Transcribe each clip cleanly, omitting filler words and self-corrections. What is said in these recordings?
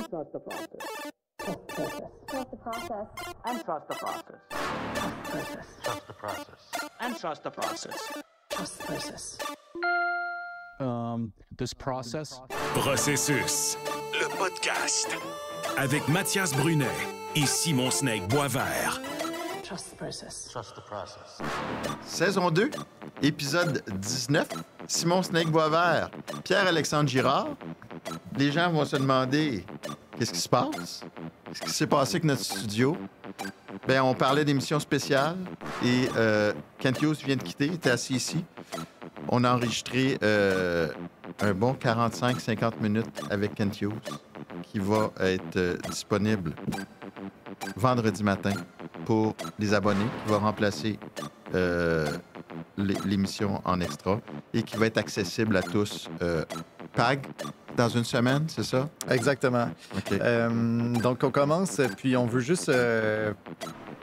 Trust the process. Trust the process. And trust the process. Trust the process. And trust the process. Trust the process. This process. Processus, le podcast. Avec Mathias Brunet et Simon Snake Boisvert. Trust the process. Trust the process. Saison 2, épisode 19. Simon Snake Boisvert, Pierre-Alexandre Girard. Les gens vont se demander qu'est-ce qui se passe? Qu'est-ce qui s'est passé avec notre studio? Bien, on parlait d'émissions spéciales et Kent Hughes vient de quitter, il était assis ici. On a enregistré un bon 45-50 minutes avec Kent Hughes qui va être disponible vendredi matin pour les abonnés, qui va remplacer l'émission en extra et qui va être accessible à tous. PAG, dans une semaine, c'est ça? Exactement. OK. Donc, on commence, puis on veut juste,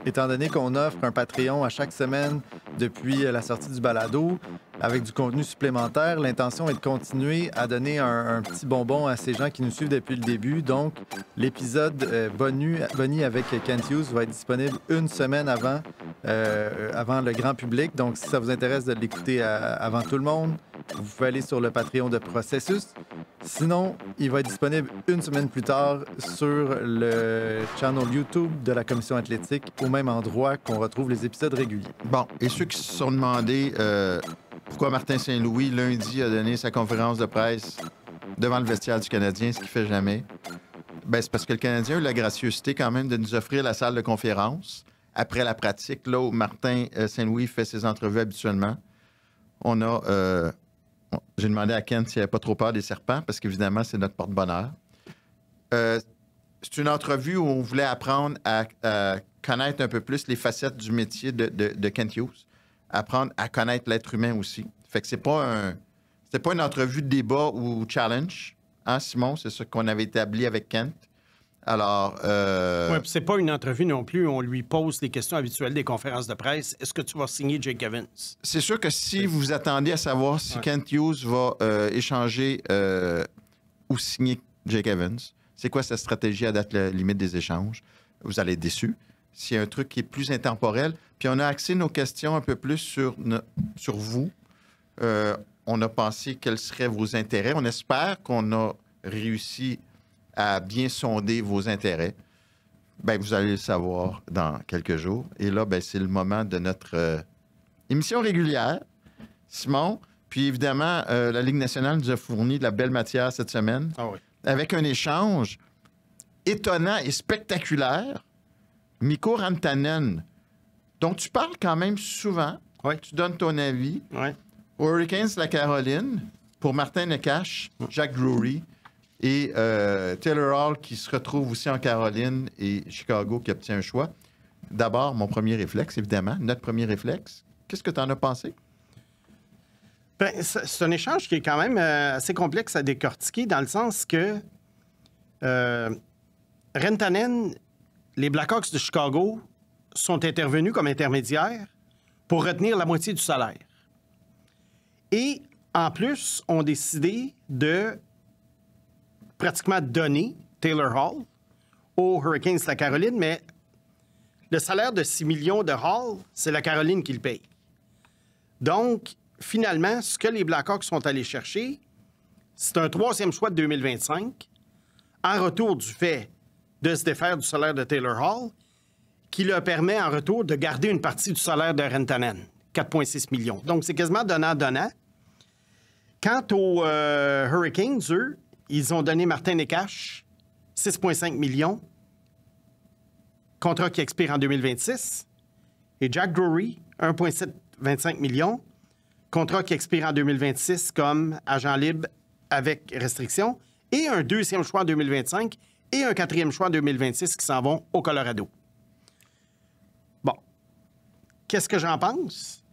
étant donné qu'on offre un Patreon à chaque semaine depuis la sortie du balado, avec du contenu supplémentaire, l'intention est de continuer à donner un petit bonbon à ces gens qui nous suivent depuis le début. Donc, l'épisode Bonnie avec Kent Hughes va être disponible une semaine avant le grand public. Donc, si ça vous intéresse de l'écouter avant tout le monde, vous pouvez aller sur le Patreon de Processus. Sinon, il va être disponible une semaine plus tard sur le channel YouTube de la Commission athlétique, au même endroit qu'on retrouve les épisodes réguliers. Bon, et ceux qui se sont demandé pourquoi Martin Saint-Louis, lundi, a donné sa conférence de presse devant le vestiaire du Canadien, ce qu'il ne fait jamais, bien, c'est parce que le Canadien a eu la gracieuseté quand même de nous offrir la salle de conférence après la pratique, là où Martin Saint-Louis fait ses entrevues habituellement. On a... j'ai demandé à Kent s'il n'avait pas trop peur des serpents, parce qu'évidemment, c'est notre porte-bonheur. C'est une entrevue où on voulait apprendre à connaître un peu plus les facettes du métier de Kent Hughes, apprendre à connaître l'être humain aussi. Fait que c'était pas une entrevue de débat ou challenge, hein, Simon? C'est ce qu'on avait établi avec Kent. Alors... Oui, puis c'est pas une entrevue non plus où on lui pose les questions habituelles des conférences de presse. Est-ce que tu vas signer Jake Evans? C'est sûr que si vous vous attendez à savoir si Kent Hughes va échanger ou signer Jake Evans, c'est quoi sa stratégie à date limite des échanges, vous allez être déçus. S'il y a un truc qui est plus intemporel, puis on a axé nos questions un peu plus sur vous. On a pensé quels seraient vos intérêts. On espère qu'on a réussi à bien sonder vos intérêts. Bien, vous allez le savoir dans quelques jours. Et là, bien, c'est le moment de notre émission régulière. Simon, puis évidemment, la Ligue nationale nous a fourni de la belle matière cette semaine. Ah oui. Avec un échange étonnant et spectaculaire. Mikko Rantanen, dont tu parles quand même souvent. Oui. Tu donnes ton avis. Oui. Aux Hurricanes de la Caroline, pour Martin Necas, Jack Drury et Taylor Hall qui se retrouve aussi en Caroline et Chicago qui obtient un choix. D'abord, mon premier réflexe, évidemment, notre premier réflexe. Qu'est-ce que tu en as pensé? Bien, c'est un échange qui est quand même assez complexe à décortiquer dans le sens que Rantanen, les Blackhawks de Chicago sont intervenus comme intermédiaires pour retenir la moitié du salaire. Et, en plus, ont décidé de pratiquement donner Taylor Hall aux Hurricanes de la Caroline, mais le salaire de 6 millions de Hall, c'est la Caroline qui le paye. Donc, finalement, ce que les Blackhawks sont allés chercher, c'est un 3e choix de 2025 en retour du fait de se défaire du salaire de Taylor Hall, qui leur permet en retour de garder une partie du salaire de Rantanen, 4,6 millions. Donc, c'est quasiment donnant-donnant. Quant aux Hurricanes, eux, ils ont donné Martin Necas 6,5 millions, contrat qui expire en 2026, et Jack Drury, 1,725 millions, contrat qui expire en 2026 comme agent libre avec restriction, et un 2e choix en 2025 et un 4e choix en 2026 qui s'en vont au Colorado. Bon. Qu'est-ce que j'en pense?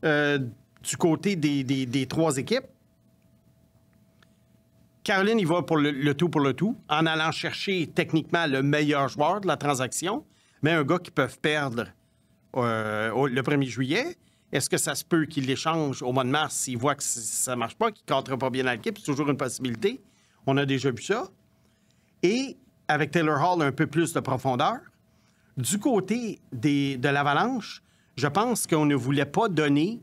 Du côté des 3 équipes, Caroline, il va pour le tout pour le tout, en allant chercher techniquement le meilleur joueur de la transaction, mais un gars qu'ils peuvent perdre le 1er juillet Est-ce que ça se peut qu'il l'échange au mois de mars s'il voit que ça ne marche pas, qu'il ne cadre pas bien dans l'équipe? C'est toujours une possibilité. On a déjà vu ça. Et avec Taylor Hall, un peu plus de profondeur. Du côté de l'Avalanche, je pense qu'on ne voulait pas donner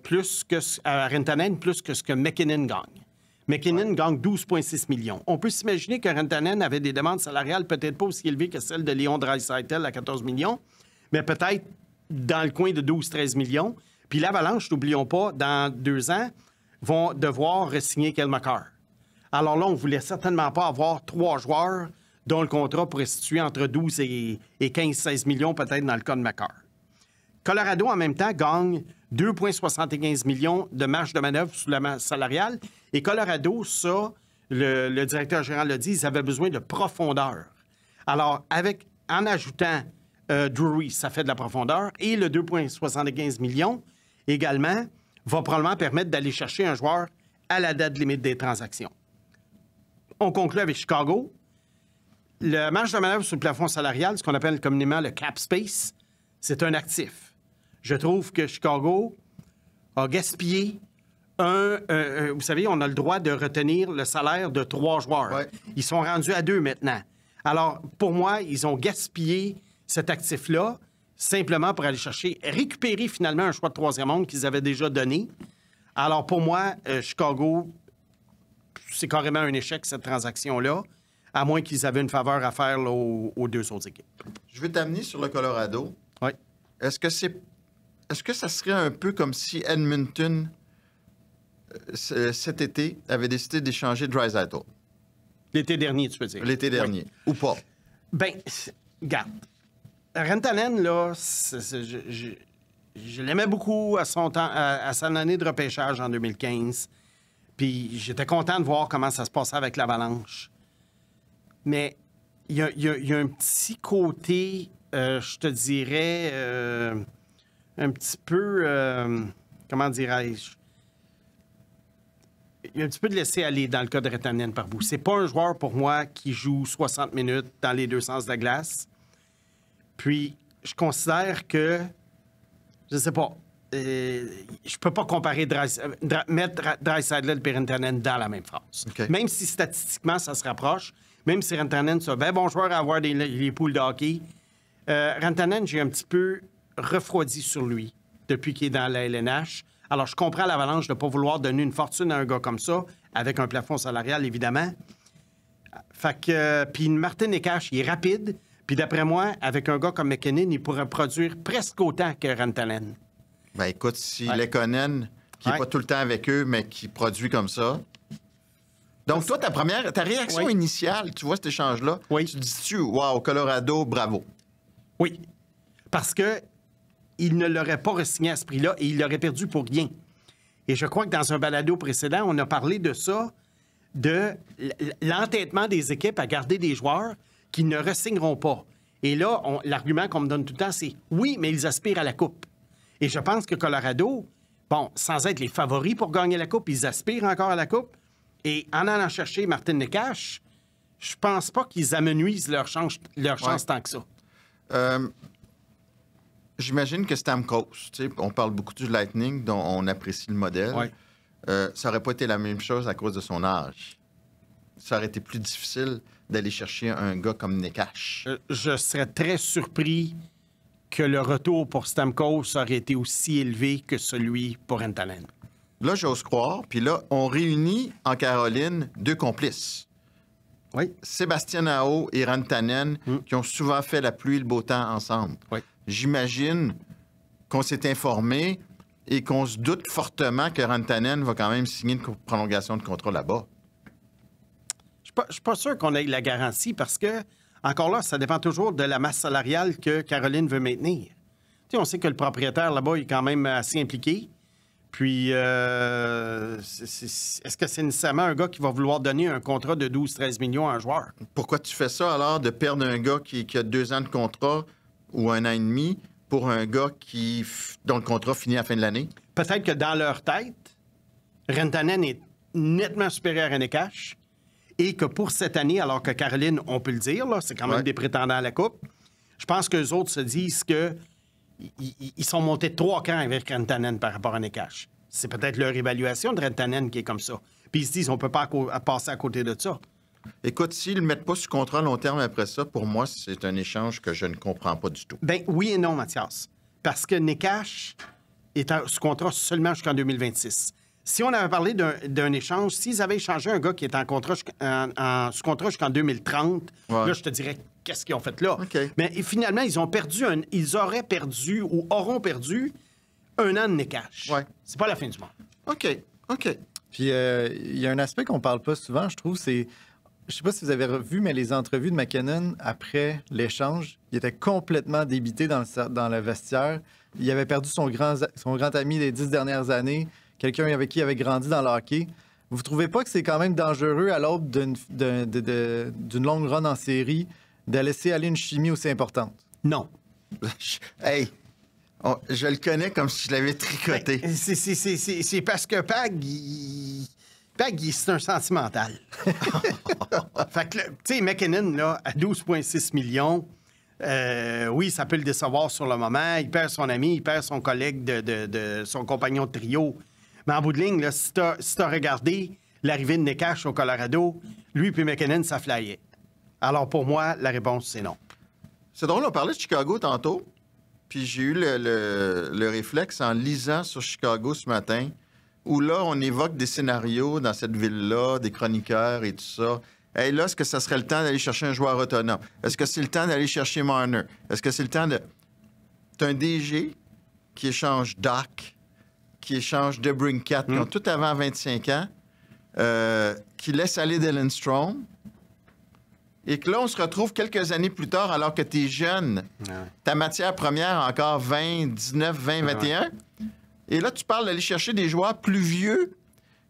plus que à Rantanen plus que ce que McKinnon gagne. McKinnon gagne 12,6 millions. On peut s'imaginer que Rantanen avait des demandes salariales peut-être pas aussi élevées que celles de Leon Draisaitl à 14 millions, mais peut-être dans le coin de 12-13 millions. Puis l'Avalanche, n'oublions pas, dans 2 ans, vont devoir re-signer Cale Makar. Alors là, on ne voulait certainement pas avoir 3 joueurs dont le contrat pourrait se situer entre 12 et 15-16 millions, peut-être dans le cas de Makar. Colorado, en même temps, gagne 2,75 millions de marge de manœuvre sous la masse salariale. Et Colorado, ça, le directeur général l'a dit, ils avaient besoin de profondeur. Alors, en ajoutant Drury, ça fait de la profondeur. Et le 2,75 millions, également, va probablement permettre d'aller chercher un joueur à la date limite des transactions. On conclut avec Chicago. Le marge de manœuvre sur le plafond salarial, ce qu'on appelle communément le cap space, c'est un actif. Je trouve que Chicago a gaspillé vous savez, on a le droit de retenir le salaire de 3 joueurs. Ouais. Ils sont rendus à 2 maintenant. Alors, pour moi, ils ont gaspillé cet actif-là simplement pour aller récupérer finalement un choix de 3e ronde qu'ils avaient déjà donné. Alors, pour moi, Chicago, c'est carrément un échec, cette transaction-là, à moins qu'ils avaient une faveur à faire là, aux 2 autres équipes. Je veux t'amener sur le Colorado. Oui. Est-ce que ça serait un peu comme si Edmonton, cet été, avait décidé d'échanger Draisaitl? L'été dernier, tu peux dire. L'été dernier. Ou pas? Bien, regarde. Rantanen, là, je l'aimais beaucoup à son temps, à son année de repêchage en 2015. Puis j'étais content de voir comment ça se passait avec l'Avalanche. Mais il y a un petit côté, je te dirais, un petit peu, comment dirais-je? Il y a un petit peu de laisser aller dans le cas de Rantanen par bout. C'est pas un joueur, pour moi, qui joue 60 minutes dans les 2 sens de la glace. Puis, je considère que, je sais pas, je peux pas comparer mettre Draisaitl et Rantanen dans la même phrase. Okay. Même si statistiquement, ça se rapproche, même si Rantanen, c'est un bien bon joueur à avoir les poules de hockey, Rantanen, j'ai un petit peu refroidi sur lui depuis qu'il est dans la LNH. Alors, je comprends l'Avalanche de ne pas vouloir donner une fortune à un gars comme ça, avec un plafond salarial, évidemment. Fait que, puis Martin Necas, il est rapide. Puis d'après moi, avec un gars comme McKinnon, il pourrait produire presque autant que Rantanen. Ben écoute, si Lekonen, qui n'est pas tout le temps avec eux, mais qui produit comme ça. Donc, toi, ta réaction initiale, tu vois cet échange-là, tu dis-tu, wow, Colorado, bravo. Oui. Parce que il ne l'aurait pas re-signé à ce prix-là et il l'aurait perdu pour rien. Et je crois que dans un balado précédent, on a parlé de ça, de l'entêtement des équipes à garder des joueurs qui ne re-signeront pas. Et là, l'argument qu'on me donne tout le temps, c'est oui, mais ils aspirent à la Coupe. Et je pense que Colorado, bon, sans être les favoris pour gagner la Coupe, ils aspirent encore à la Coupe. Et en allant chercher Martin Necas, je pense pas qu'ils amenuisent leur chance tant que ça. J'imagine que Stamkos, on parle beaucoup du Lightning, dont on apprécie le modèle. Ouais. Ça n'aurait pas été la même chose à cause de son âge. Ça aurait été plus difficile d'aller chercher un gars comme Necas. Je serais très surpris que le retour pour Stamkos aurait été aussi élevé que celui pour Rantanen. Là, j'ose croire. Puis là, on réunit en Caroline 2 complices. Oui. Sébastien Aho et Rantanen, qui ont souvent fait la pluie et le beau temps ensemble. Oui. J'imagine qu'on s'est informé et qu'on se doute fortement que Rantanen va quand même signer une prolongation de contrat là-bas. Je ne suis pas sûr qu'on ait la garantie parce que, encore là, ça dépend toujours de la masse salariale que Caroline veut maintenir. Tu sais, on sait que le propriétaire là-bas est quand même assez impliqué. Puis, est-ce que c'est nécessairement un gars qui va vouloir donner un contrat de 12-13 millions à un joueur? Pourquoi tu fais ça alors, de perdre un gars qui a 2 ans de contrat ou 1 an et demi pour un gars dont le contrat finit à la fin de l'année? Peut-être que dans leur tête, Rantanen est nettement supérieur à Necas et que pour cette année, alors que Caroline, on peut le dire, là, c'est quand même des prétendants à la Coupe, je pense qu'eux autres se disent que ils sont montés de 3 camps avec Rantanen par rapport à Nekash. C'est peut-être leur évaluation de Rantanen qui est comme ça. Puis ils se disent, on ne peut pas passer à côté de ça. Écoute, s'ils ne le mettent pas sous contrat à long terme après ça, pour moi, c'est un échange que je ne comprends pas du tout. Ben oui et non, Mathias. Parce que Nekash est sous contrat seulement jusqu'en 2026. Si on avait parlé d'un échange, s'ils avaient échangé un gars qui est en contrat sous contrat jusqu'en 2030, là, je te dirais qu'est-ce qu'ils ont fait là. OK. Mais finalement, ils auraient perdu ou auront perdu 1 an de Nekash. Ouais. C'est pas la fin du monde. OK. Puis il y a un aspect qu'on parle pas souvent, je trouve, c'est... Je sais pas si vous avez vu, mais les entrevues de McKinnon après l'échange, il était complètement débité dans le vestiaire. Il avait perdu son grand ami des 10 dernières années, quelqu'un avec qui il avait grandi dans le hockey. Vous trouvez pas que c'est quand même dangereux à l'aube d'une longue run en série de laisser aller une chimie aussi importante? Non. Hey! Je le connais comme si je l'avais tricoté. Ben, c'est parce que Pag, c'est un sentimental. Fait que, tu sais, McKinnon, là, à 12,6 millions, oui, ça peut le décevoir sur le moment. Il perd son ami, il perd son collègue de son compagnon de trio. Mais en bout de ligne, là, si t'as regardé l'arrivée de Nekash au Colorado, lui et McKinnon, ça flyait. Alors, pour moi, la réponse, c'est non. C'est drôle, on parlait de Chicago tantôt, puis j'ai eu le réflexe en lisant sur Chicago ce matin, où là, on évoque des scénarios dans cette ville-là, des chroniqueurs et tout ça. Hey, là, est-ce que ça serait le temps d'aller chercher un joueur autonome? Est-ce que c'est le temps d'aller chercher Marner? Est-ce que c'est le temps de... T'as un DG qui échange Doc, qui échange DeBrincat, qui ont tout avant 25 ans, qui laisse aller Dylan Strome, et que là, on se retrouve quelques années plus tard, alors que t'es jeune, ta matière première a encore 20, 19, 20, 21, et là, tu parles d'aller chercher des joueurs plus vieux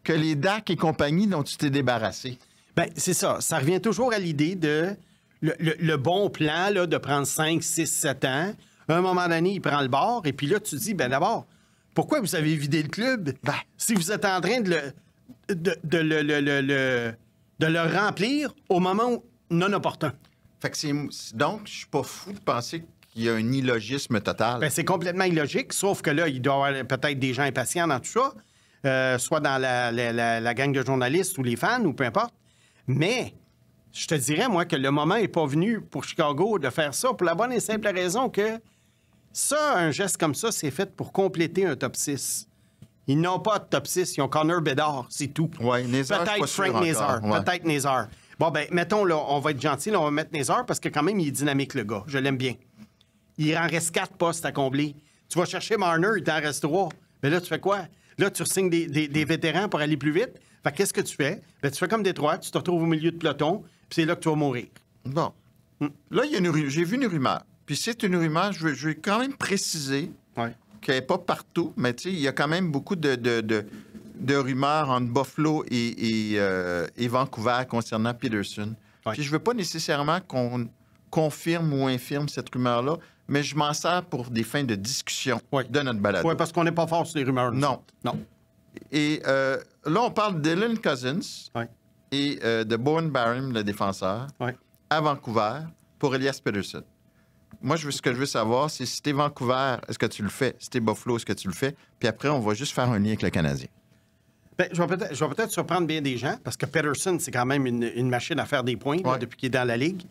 que les DAC et compagnie dont tu t'es débarrassé. Bien, c'est ça. Ça revient toujours à l'idée de le bon plan là, de prendre 5, 6, 7 ans. À un moment donné, il prend le bord, et puis là, tu dis, bien d'abord, pourquoi vous avez vidé le club? Ben, si vous êtes en train de le remplir au moment non opportun. Fait que donc, je suis pas fou de penser qu'il y a un illogisme total. Bien, c'est complètement illogique, sauf que là, il doit y avoir peut-être des gens impatients dans tout ça, soit dans la gang de journalistes ou les fans, ou peu importe. Mais je te dirais, moi, que le moment n'est pas venu pour Chicago de faire ça pour la bonne et simple raison que ça, un geste comme ça, c'est fait pour compléter un top 6. Ils n'ont pas de top 6, ils ont Connor Bedard, c'est tout. Oui, Nazar, peut-être Frank Nazar, peut-être Nazar. Bon, ben mettons, là, on va être gentil, là, on va mettre Nazar parce que quand même, il est dynamique, le gars. Je l'aime bien. Il en reste 4 postes à combler. Tu vas chercher Marner, il t'en reste 3. Mais là, tu fais quoi? Là, tu signes des vétérans pour aller plus vite. Fait qu'est-ce que tu fais? Ben, tu fais comme Détroit, tu te retrouves au milieu de peloton, puis c'est là que tu vas mourir. Bon. Là, j'ai vu une rumeur. Puis c'est une rumeur, je vais quand même préciser qu'elle n'est pas partout, mais tu sais, il y a quand même beaucoup de rumeurs entre Buffalo et Vancouver concernant Peterson. Ouais. Puis je veux pas nécessairement qu'on confirme ou infirme cette rumeur-là, mais je m'en sers pour des fins de discussion de notre balado. Oui, parce qu'on n'est pas fort sur les rumeurs. Non. Et là, on parle d'Dylan Cousins et de Bowen Barron, le défenseur, à Vancouver pour Elias Peterson. Moi, ce que je veux savoir, c'est si t'es Vancouver, est-ce que tu le fais? Si t'es Buffalo, est-ce que tu le fais? Puis après, on va juste faire un lien avec le Canadien. Bien, je vais peut-être surprendre bien des gens, parce que Peterson, c'est quand même une machine à faire des points là, depuis qu'il est dans la Ligue.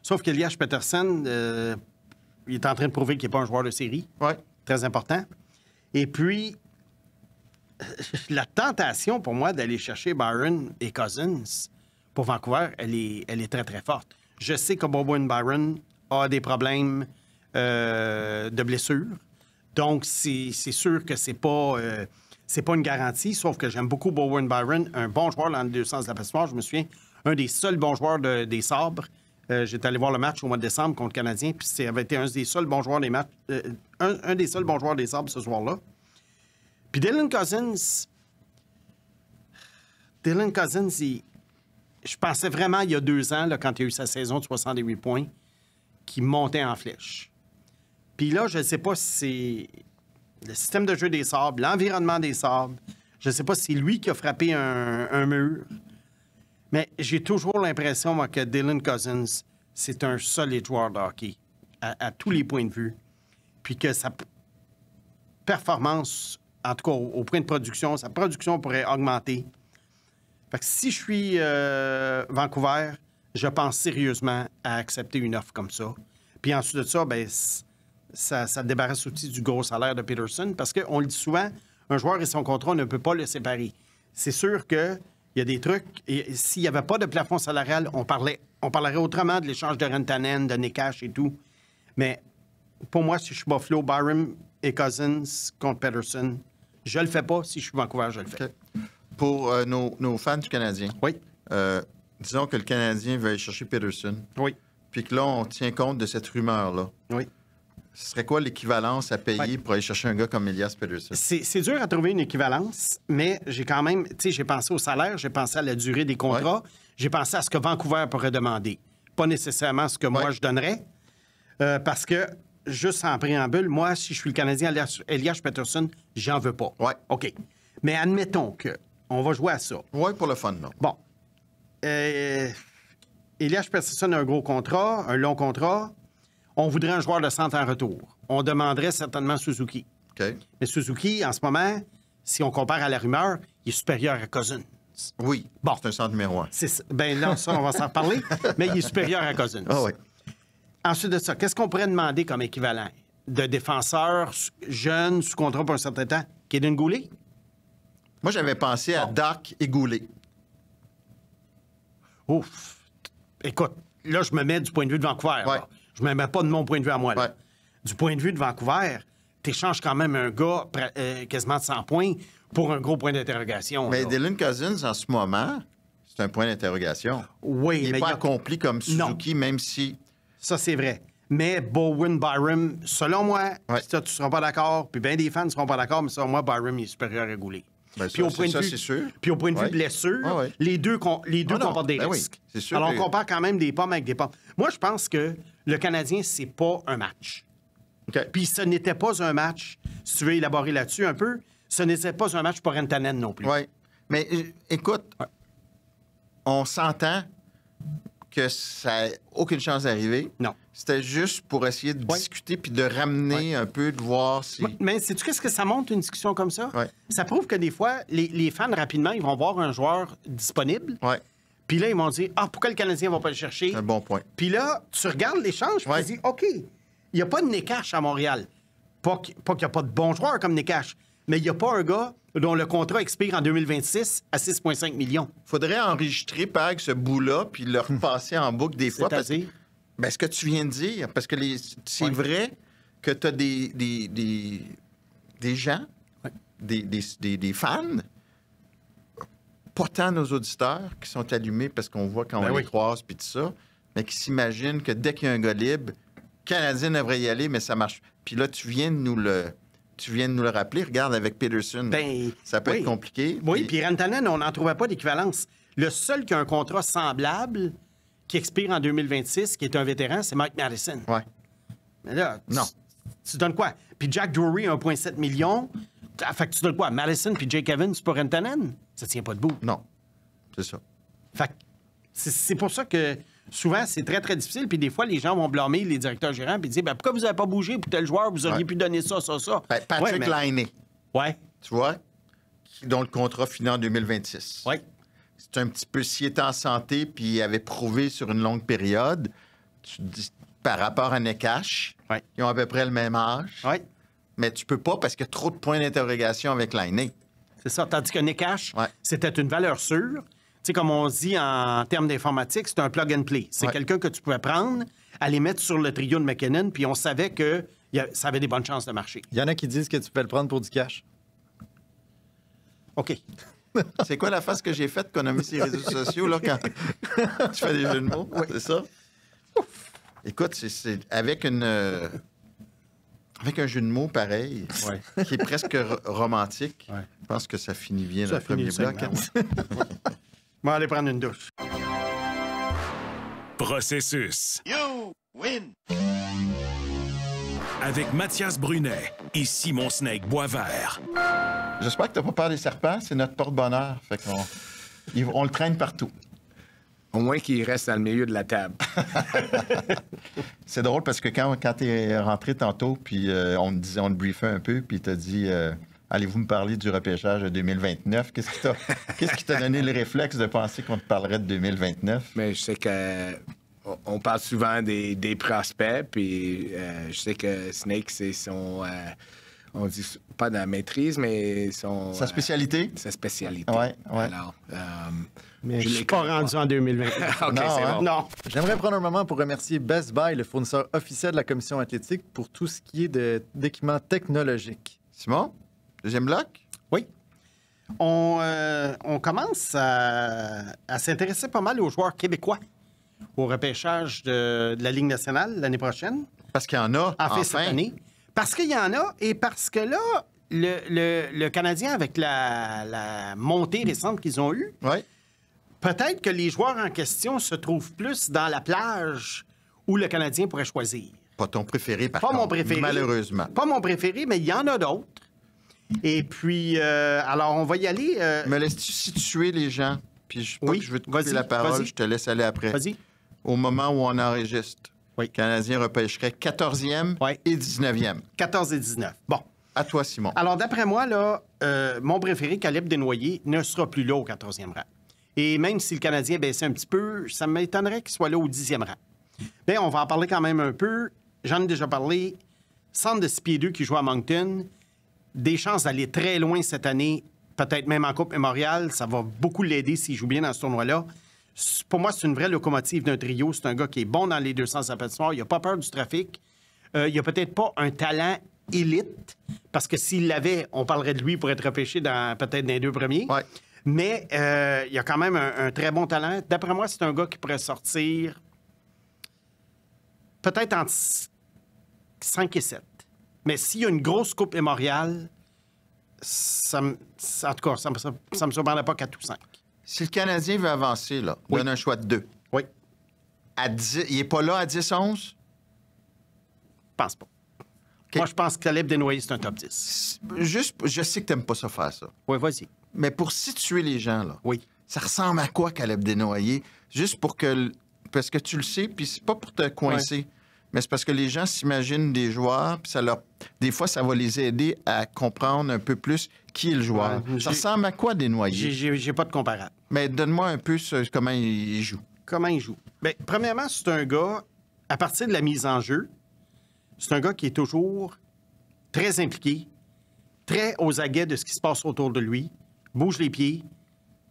Sauf qu'Elias Peterson, il est en train de prouver qu'il n'est pas un joueur de série. Oui. Très important. Et puis, la tentation pour moi d'aller chercher Byron et Cousins pour Vancouver, elle est très, très forte. Je sais que Bowen Byron a des problèmes de blessure. Donc, c'est sûr que c'est pas une garantie, sauf que j'aime beaucoup Bowen Byron, un bon joueur dans les deux sens de la patinoire. Je me souviens, un des seuls bons joueurs des Sabres. J'étais allé voir le match au mois de décembre contre le Canadien, puis ça avait été un des seuls bons joueurs des matchs, un des seuls bons joueurs des Sabres ce soir-là. Puis Dylan Cousins, je pensais vraiment il y a 2 ans, là, quand il a eu sa saison de 68 points, qu'il montait en flèche. Puis là, je ne sais pas si c'est le système de jeu des Sabres, l'environnement des Sabres, je ne sais pas si c'est lui qui a frappé un mur, mais j'ai toujours l'impression, moi, que Dylan Cousins, c'est un solide joueur de hockey, à tous les points de vue. puis que sa performance, en tout cas au point de production, sa production pourrait augmenter. Fait que si je suis Vancouver, je pense sérieusement à accepter une offre comme ça. Puis ensuite de ça, ben, ça te débarrasse aussi du gros salaire de Peterson parce qu'on le dit souvent, un joueur et son contrat, on ne peut pas le séparer. C'est sûr qu'il y a des trucs, et s'il n'y avait pas de plafond salarial, on parlerait autrement de l'échange de Rantanen, de Necas et tout. Mais pour moi, si je suis Buffalo, Byram et Cousins contre Peterson, je le fais pas. Si je suis Vancouver, je le fais. OK. Pour nos fans du Canadien, Oui, disons que le Canadien veut aller chercher Peterson, oui, puis que là, on tient compte de cette rumeur-là. oui. Ce serait quoi l'équivalence à payer pour aller chercher un gars comme Elias Peterson? C'est dur à trouver une équivalence, mais j'ai quand même, tu sais, j'ai pensé au salaire, j'ai pensé à la durée des contrats, j'ai pensé à ce que Vancouver pourrait demander. Pas nécessairement ce que moi je donnerais, parce que, juste en préambule, moi, si je suis le Canadien, Elias Peterson, j'en veux pas. Ouais. OK. Mais admettons qu'on va jouer à ça. Oui, pour le fun, non. Bon. Elias Peterson a un gros contrat, un long contrat. On voudrait un joueur de centre en retour. On demanderait certainement Suzuki. OK. Mais Suzuki, en ce moment, si on compare à la rumeur, il est supérieur à Cousins. Oui. Bon. C'est un centre numéro 1. Ben là, ça, on va s'en reparler, mais il est supérieur à Cousins. Ah oui. Ensuite de ça, qu'est-ce qu'on pourrait demander comme équivalent de défenseur jeune sous contrat pour un certain temps? Kaden Goulet? Moi, j'avais pensé à Doc et Goulet. Ouf! Écoute, là, je me mets du point de vue de Vancouver. Ouais. Là. Je me mets pas de mon point de vue à moi. Là. Ouais. Du point de vue de Vancouver, t'échanges quand même un gars quasiment de 100 points pour un gros point d'interrogation. Mais là. Dylan Cousins, en ce moment, c'est un point d'interrogation. Oui, Il mais n'est pas il y a- accompli comme Suzuki, même si... Ça, c'est vrai. Mais Bowen, Byram, selon moi, Ouais. ça, tu ne seras pas d'accord, puis bien des fans ne seront pas d'accord, mais selon moi, Byram est supérieur à Goulet. Ben, Puis au ça, point de ça, vue- c'est sûr. Puis au point de vue Ouais. blessure, Ah ouais. les deux Ah non, comportent des ben oui, risques. c'est sûr Alors, que- on compare quand même des pommes avec des pommes. Moi, je pense que le Canadien, c'est pas un match. OK. Puis ce n'était pas un match, si tu veux élaborer là-dessus un peu, ce n'était pas un match pour Rantanen non plus. Oui. Mais écoute, on s'entend que ça n'a aucune chance d'arriver. Non. C'était juste pour essayer de discuter puis de ramener un peu, de voir si... Mais sais-tu qu'est-ce que ça montre, une discussion comme ça? Ouais. Ça prouve que des fois, les fans, rapidement, ils vont voir un joueur disponible. Oui, Puis là, ils vont dire, pourquoi le Canadien ne va pas le chercher? c'est un bon point. Puis là, tu regardes l'échange, puis Ouais. tu dis, OK, il n'y a pas de Necas à Montréal. Pas qu'il n'y a pas de bons joueurs comme Necas, mais il n'y a pas un gars dont le contrat expire en 2026 à 6,5 millions. Faudrait enregistrer, Pag, ce bout-là puis le repasser en boucle des fois. Parce que, C'est-à-dire? ben, ce que tu viens de dire, parce que c'est Ouais. vrai que tu as des gens, des fans, pas tant nos auditeurs, qui sont allumés parce qu'on voit quand Ben on oui. les croise puis tout ça, mais qui s'imaginent que dès qu'il y a un gars libre, le Canadien devrait y aller, mais ça marche. Puis là, tu viens de nous le rappeler. Regarde, avec Peterson, Ben, ça peut oui. être compliqué. Oui, puis Rantanen, on n'en trouvait pas d'équivalence. Le seul qui a un contrat semblable qui expire en 2026, qui est un vétéran, c'est Mike Madison. Ouais. Mais là, Non. tu donnes quoi? Puis Jack Drury, 1,7 million. Fait que tu donnes quoi? Madison puis Jake Evans pour Rantanen? Ça tient pas debout. Non, c'est ça. Fait que c'est pour ça que souvent, c'est très, très difficile. Puis des fois, les gens vont blâmer les directeurs gérants puis dire, ben, pourquoi vous n'avez pas bougé pour tel joueur? Vous auriez Ouais. pu donner ça, ça, ça. Patrick Ouais, mais- Laine, Ouais, tu vois, dont le contrat finit en 2026. ouais. C'est un petit peu, s'il était en santé puis il avait prouvé sur une longue période, tu te dis, par rapport à Nekash, Ouais. ils ont à peu près le même âge, Ouais, mais tu peux pas parce qu'il y a trop de points d'interrogation avec Laine. c'est ça. Tandis que Necas, Ouais. c'était une valeur sûre. Tu sais, comme on dit en termes d'informatique, c'est un plug and play. C'est Ouais. quelqu'un que tu pouvais prendre, aller mettre sur le trio de McKinnon, puis on savait que ça avait des bonnes chances de marcher. Il y en a qui disent que tu peux le prendre pour du cash. OK. C'est quoi la face que j'ai faite qu'on a mis sur les réseaux sociaux là, quand tu fais des jeux de mots? C'est ça? Écoute, c'est avec avec un jeu de mots pareil, Ouais. qui est presque romantique, Ouais. je pense que ça finit bien Ça le finit premier le bloc. segment, hein? On va aller prendre une douche. Processus. You win. Avec Mathias Brunet et Simon Snake Boisvert. J'espère que tu n'as pas peur des serpents, c'est notre porte-bonheur. Fait qu'on on le traîne partout. Au moins qu'il reste dans le milieu de la table. C'est drôle parce que quand tu es rentré tantôt, puis on te briefait un peu, puis tu as dit allez-vous me parler du repêchage de 2029? Qu'est-ce qui t'a donné le réflexe de penser qu'on te parlerait de 2029? Mais je sais que on parle souvent des prospects, puis je sais que Snake, c'est son... on dit pas de la maîtrise, mais son... Sa spécialité? Sa spécialité. Ouais. Alors, Mais je l'ai suis pas compris. rendu en 2029. OK, Non, c'est hein? bon. Non. J'aimerais prendre un moment pour remercier Best Buy, le fournisseur officiel de la commission athlétique, pour tout ce qui est d'équipements technologiques. Simon? Deuxième bloc? Oui. On commence à s'intéresser pas mal aux joueurs québécois au repêchage de la Ligue nationale l'année prochaine. Parce qu'il y en a, En fait, enfin. cette année. Parce qu'il y en a et parce que là, le Canadien, avec la montée récente qu'ils ont eue, Oui. peut-être que les joueurs en question se trouvent plus dans la plage où le Canadien pourrait choisir. Pas ton préféré, par Pas contre. mon préféré. Malheureusement. Pas mon préféré, mais il y en a d'autres. Et puis, alors, on va y aller. Me laisses-tu situer les gens? Puis Oui, je veux te couper vas-y, la parole, vas-y. je te laisse aller après. Vas-y. Au moment où on enregistre, Oui. le Canadien repêcherait 14e Ouais. et 19e. 14 et 19. Bon. À toi, Simon. Alors, d'après moi, là, mon préféré, Caleb Desnoyers, ne sera plus là au 14e rang. Et même si le Canadien baissait un petit peu, ça m'étonnerait qu'il soit là au 10e rang. Bien, on va en parler quand même un peu. J'en ai déjà parlé. Centre de 6 pieds 2 qui joue à Moncton. Des chances d'aller très loin cette année, peut-être même en Coupe Mémoriale. Ça va beaucoup l'aider s'il joue bien dans ce tournoi-là. Pour moi, c'est une vraie locomotive d'un trio. C'est un gars qui est bon dans les deux sens de la patinoire. Il n'a pas peur du trafic. Il n'a peut-être pas un talent élite, parce que s'il l'avait, on parlerait de lui pour être repêché peut-être dans les deux premiers. Ouais. Mais il a quand même un très bon talent. D'après moi, c'est un gars qui pourrait sortir peut-être entre 5 et 7. Mais s'il y a une grosse coupe mémoriale, en tout cas, ça me surprendrait pas 4 ou 5. Si le Canadien veut avancer, là, Oui. donne un choix de 2. Oui, Il n'est pas là à 10-11? je pense pas. Moi, je pense que Caleb Desnoyers, c'est un top 10. Juste, je sais que tu n'aimes pas ça faire ça. Oui, vas-y. Mais pour situer les gens, là, Oui. ça ressemble à quoi, Caleb Desnoyers? Juste pour que... Parce que tu le sais, puis c'est pas pour te coincer, mais c'est parce que les gens s'imaginent des joueurs, puis des fois, ça va les aider à comprendre un peu plus qui est le joueur. Ouais, Ça ressemble à quoi, Desnoyers? J'ai pas de comparable. Mais donne-moi un peu comment il joue. Comment il joue? Bien, premièrement, c'est un gars, à partir de la mise en jeu, c'est un gars qui est toujours très impliqué, très aux aguets de ce qui se passe autour de lui, bouge les pieds,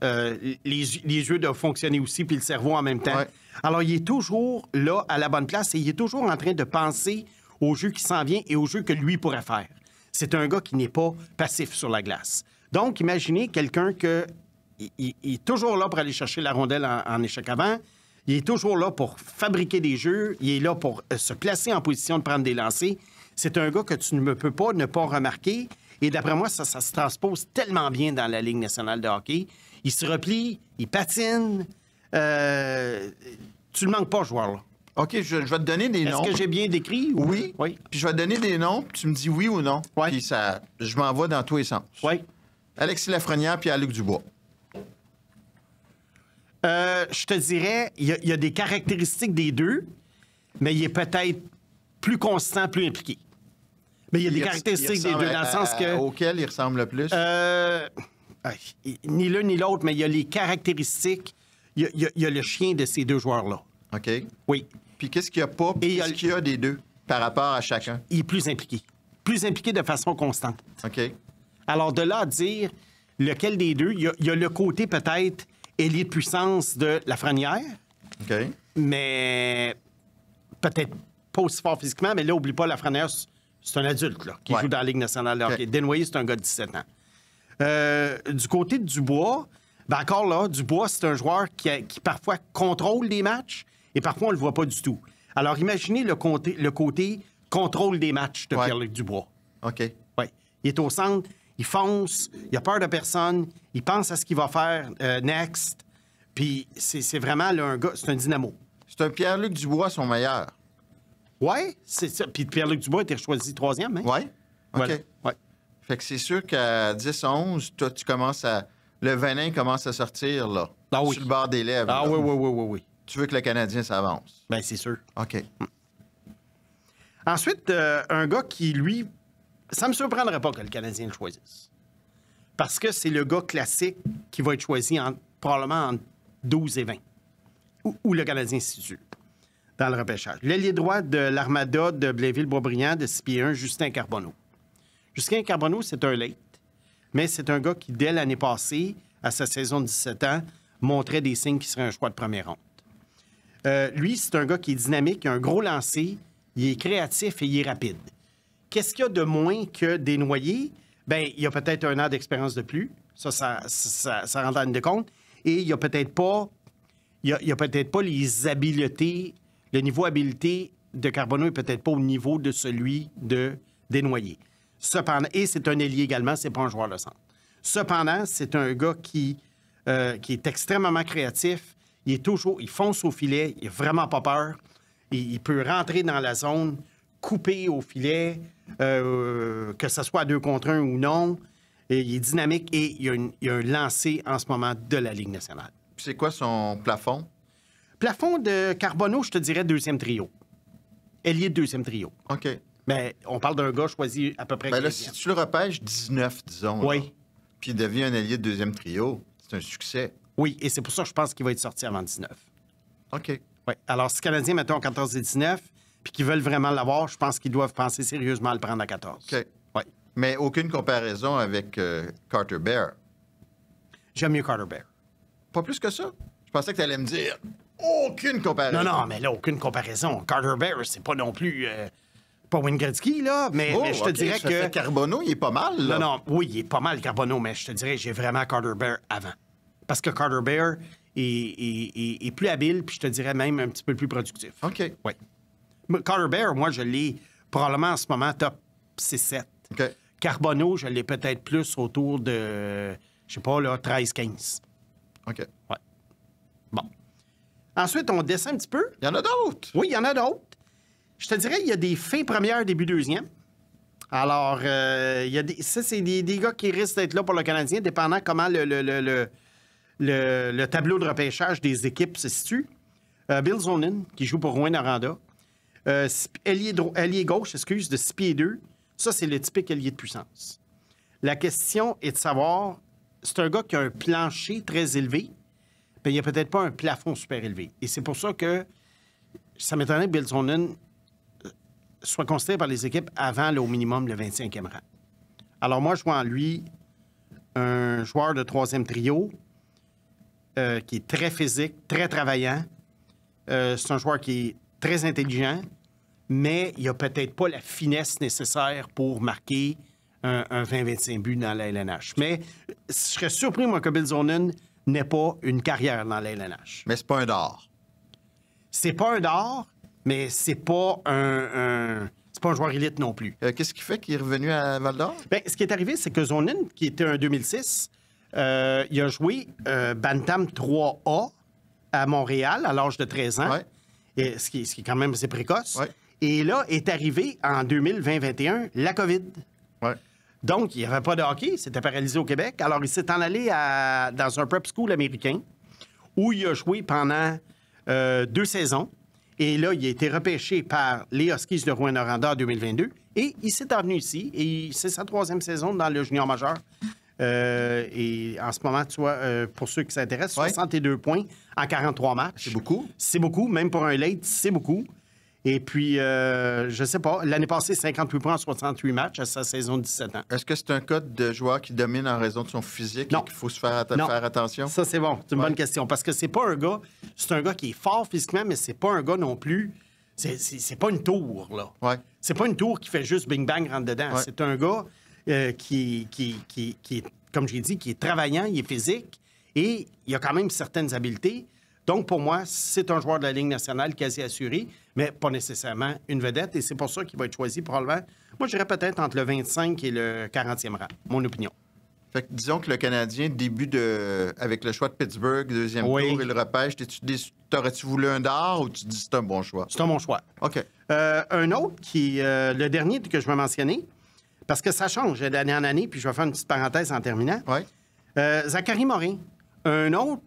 les yeux doivent fonctionner aussi, puis le cerveau en même temps. Ouais. Alors, il est toujours là, à la bonne place, et il est toujours en train de penser au jeu qui s'en vient et au jeu que lui pourrait faire. C'est un gars qui n'est pas passif sur la glace. Donc, imaginez quelqu'un il est toujours là pour aller chercher la rondelle en échec avant. Il est toujours là pour fabriquer des jeux. Il est là pour se placer en position de prendre des lancers. C'est un gars que tu ne peux pas ne pas remarquer. Et d'après moi, ça se transpose tellement bien dans la Ligue nationale de hockey. Il se replie, il patine. Tu ne manques pas, ce joueur-là. OK, je vais te donner des noms. Est-ce que j'ai bien décrit? ou- Oui. Oui. Puis je vais te donner des noms, puis tu me dis oui ou non. Ouais. Puis je m'envoie dans tous les sens. Oui. Alexis Lafrenière puis Luc Dubois. Je te dirais, il y a des caractéristiques des deux, mais il est peut-être plus constant, plus impliqué. Mais il y a des caractéristiques des deux, dans le sens que... Auquel il ressemble le plus? Ni l'un ni l'autre, mais il y a les caractéristiques. Il y a le chien de ces deux joueurs-là. OK. Oui. Puis qu'est-ce qu'il y a pas, puis Et il y a qu'est-ce qu'il y a des deux par rapport à chacun? Il est plus impliqué. Plus impliqué de façon constante. OK. Alors, de là à dire lequel des deux, il y a le côté peut-être ailier de puissance de Lafrenière, OK. mais peut-être pas aussi fort physiquement, mais là, oublie pas, Lafrenière, c'est un adulte là, qui Ouais. joue dans la Ligue nationale de hockey. OK. Desnoyers, c'est un gars de 17 ans. Du côté de Dubois, ben encore là, Dubois, c'est un joueur qui parfois contrôle les matchs et parfois on le voit pas du tout. Alors, imaginez le côté contrôle des matchs de Ouais. Pierre-Luc Dubois. OK. Oui. Il est au centre, il fonce, il a peur de personne, il pense à ce qu'il va faire next. Puis c'est vraiment là, un gars, c'est un dynamo. C'est un Pierre-Luc Dubois, son meilleur. Ouais, c'est ça. Puis Pierre-Luc Dubois a été choisi 3e. Hein? Ouais? OK. Voilà. Ouais. Fait que c'est sûr qu'à 10-11, toi, tu commences à... Le venin commence à sortir, là. Ah oui. sur le bord des lèvres. Ah là. oui. Tu veux que le Canadien s'avance. Bien, c'est sûr. OK. Ensuite, un gars qui, lui, ça me surprendrait pas que le Canadien le choisisse. Parce que c'est le gars classique qui va être choisi probablement entre 12 et 20. Où le Canadien se situe dans le repêchage. L'ailier droit de l'Armada de Blainville-Boisbriand de 6 pieds 1, Justin Carbonneau. Justin Carbonneau, c'est un late, mais c'est un gars qui, dès l'année passée, à sa saison de 17 ans, montrait des signes qui seraient un choix de première ronde. Lui, c'est un gars qui est dynamique, il a un gros lancer, il est créatif et il est rapide. Qu'est-ce qu'il y a de moins que Desnoyers? Bien, il y a peut-être 1 an d'expérience de plus. Ça rentre en ligne de compte. Et il n'y a peut-être pas... Il y a peut-être pas les habiletés... Le niveau habileté de Carbonneau n'est peut-être pas au niveau de celui de Desnoyers. Cependant, et c'est un ailier également, c'est pas un joueur de centre. Cependant, c'est un gars qui est extrêmement créatif. Il fonce au filet, il n'a vraiment pas peur. Il peut rentrer dans la zone, couper au filet, que ce soit à 2 contre 1 ou non. Et il est dynamique et il y a un lancer en ce moment de la Ligue nationale. Puis c'est quoi son plafond? Plafond de Carbonneau, je te dirais 2e trio. Ailier de 2e trio. OK. Mais on parle d'un gars choisi à peu près. Ben là, 15e. si tu le repêches 19, disons, Oui. là, puis il devient un allié de 2e trio, c'est un succès. Oui, et c'est pour ça que je pense qu'il va être sorti avant 19. OK. Oui. Alors, si les Canadiens, mettons, en 14 et 19, puis qu'ils veulent vraiment l'avoir, je pense qu'ils doivent penser sérieusement à le prendre à 14. OK. Oui. Mais aucune comparaison avec Carter Bear. J'aime mieux Carter Bear. Pas plus que ça. Je pensais que tu allais me dire aucune comparaison. Non, mais là, aucune comparaison. Carter Bear, c'est pas non plus... pas Wayne Gretzky, là, mais je te dirais ça que... fait Carbonneau, il est pas mal, là. Non, oui, il est pas mal, Carbonneau, mais je te dirais, j'ai vraiment Carter Bear avant. Parce que Carter Bear est plus habile, puis je te dirais même un petit peu plus productif. OK. Oui. Mais Carter Bear, moi, je l'ai probablement en ce moment top 6-7. OK. Carbonneau, je l'ai peut-être plus autour de, je sais pas, là, 13-15. OK. Ouais. Bon. Ensuite, on descend un petit peu. Il y en a d'autres. Oui, il y en a d'autres. Je te dirais, il y a des fins premières, début deuxième. Alors, il y a ça, c'est des gars qui risquent d'être là pour le Canadien, dépendant comment le tableau de repêchage des équipes se situe. Bill Zonin, qui joue pour Rouyn-Noranda. Ailier gauche, de 6 pieds 2. Ça, c'est le typique ailier de puissance. La question est de savoir, c'est un gars qui a un plancher très élevé, mais il n'y a peut-être pas un plafond super élevé. Et c'est pour ça que ça m'étonnerait que Bill Zonin soit considéré par les équipes avant, là, au minimum, le 25e rang. Alors moi, je vois en lui un joueur de 3e trio qui est très physique, très travaillant. C'est un joueur qui est très intelligent, mais il n'a peut-être pas la finesse nécessaire pour marquer un 20-25 buts dans la LNH. Mais je serais surpris, moi, que Bill Zonin n'ait pas une carrière dans la LNH. Mais c'est pas un d'or. C'est pas un d'or, mais c'est pas c'est pas un joueur élite non plus. Qu'est-ce qui fait qu'il est revenu à Val-d'Or? Bien, ce qui est arrivé, c'est que Zonin, qui était un 2006, il a joué Bantam 3A à Montréal à l'âge de 13 ans, Ouais. et ce qui est quand même assez précoce. Ouais. Et là, est arrivé en 2020-21 la COVID. Ouais. Donc, il n'y avait pas de hockey, c'était paralysé au Québec. Alors, il s'est en allé dans un prep school américain où il a joué pendant 2 saisons. Et là, il a été repêché par les Huskies de Rouyn-Noranda en 2022. Et il s'est revenu ici. Et c'est sa 3e saison dans le junior majeur. Et en ce moment, tu vois, pour ceux qui s'intéressent, Ouais. 62 points en 43 matchs. C'est beaucoup. C'est beaucoup. Même pour un late, c'est beaucoup. Et puis, je sais pas, l'année passée, 58 points en 68 matchs à sa saison de 17 ans. Est-ce que c'est un cas de joueur qui domine en raison de son physique Non. et qu'il faut se faire Non. attention? Ça, c'est bon. C'est une bonne question. Parce que c'est pas un gars... C'est un gars qui est fort physiquement, mais c'est pas un gars non plus... C'est pas une tour, là. Ouais. C'est pas une tour qui fait juste bing-bang, rentre dedans. Ouais. C'est un gars qui est, comme j'ai dit, qui est travaillant, il est physique et il a quand même certaines habiletés. Donc, pour moi, c'est un joueur de la Ligue nationale quasi assuré, mais pas nécessairement une vedette. Et c'est pour ça qu'il va être choisi probablement. Moi, je dirais peut-être entre le 25 et le 40e rang, mon opinion. Fait que disons que le Canadien, avec le choix de Pittsburgh, 2e Oui. tour, il le repêche. T'aurais-tu voulu un d'or ou tu dis c'est un bon choix? C'est un bon choix. OK. Un autre qui est le dernier que je vais mentionner, parce que ça change d'année en année, puis je vais faire une petite parenthèse en terminant. Ouais. Zachary Morin, un autre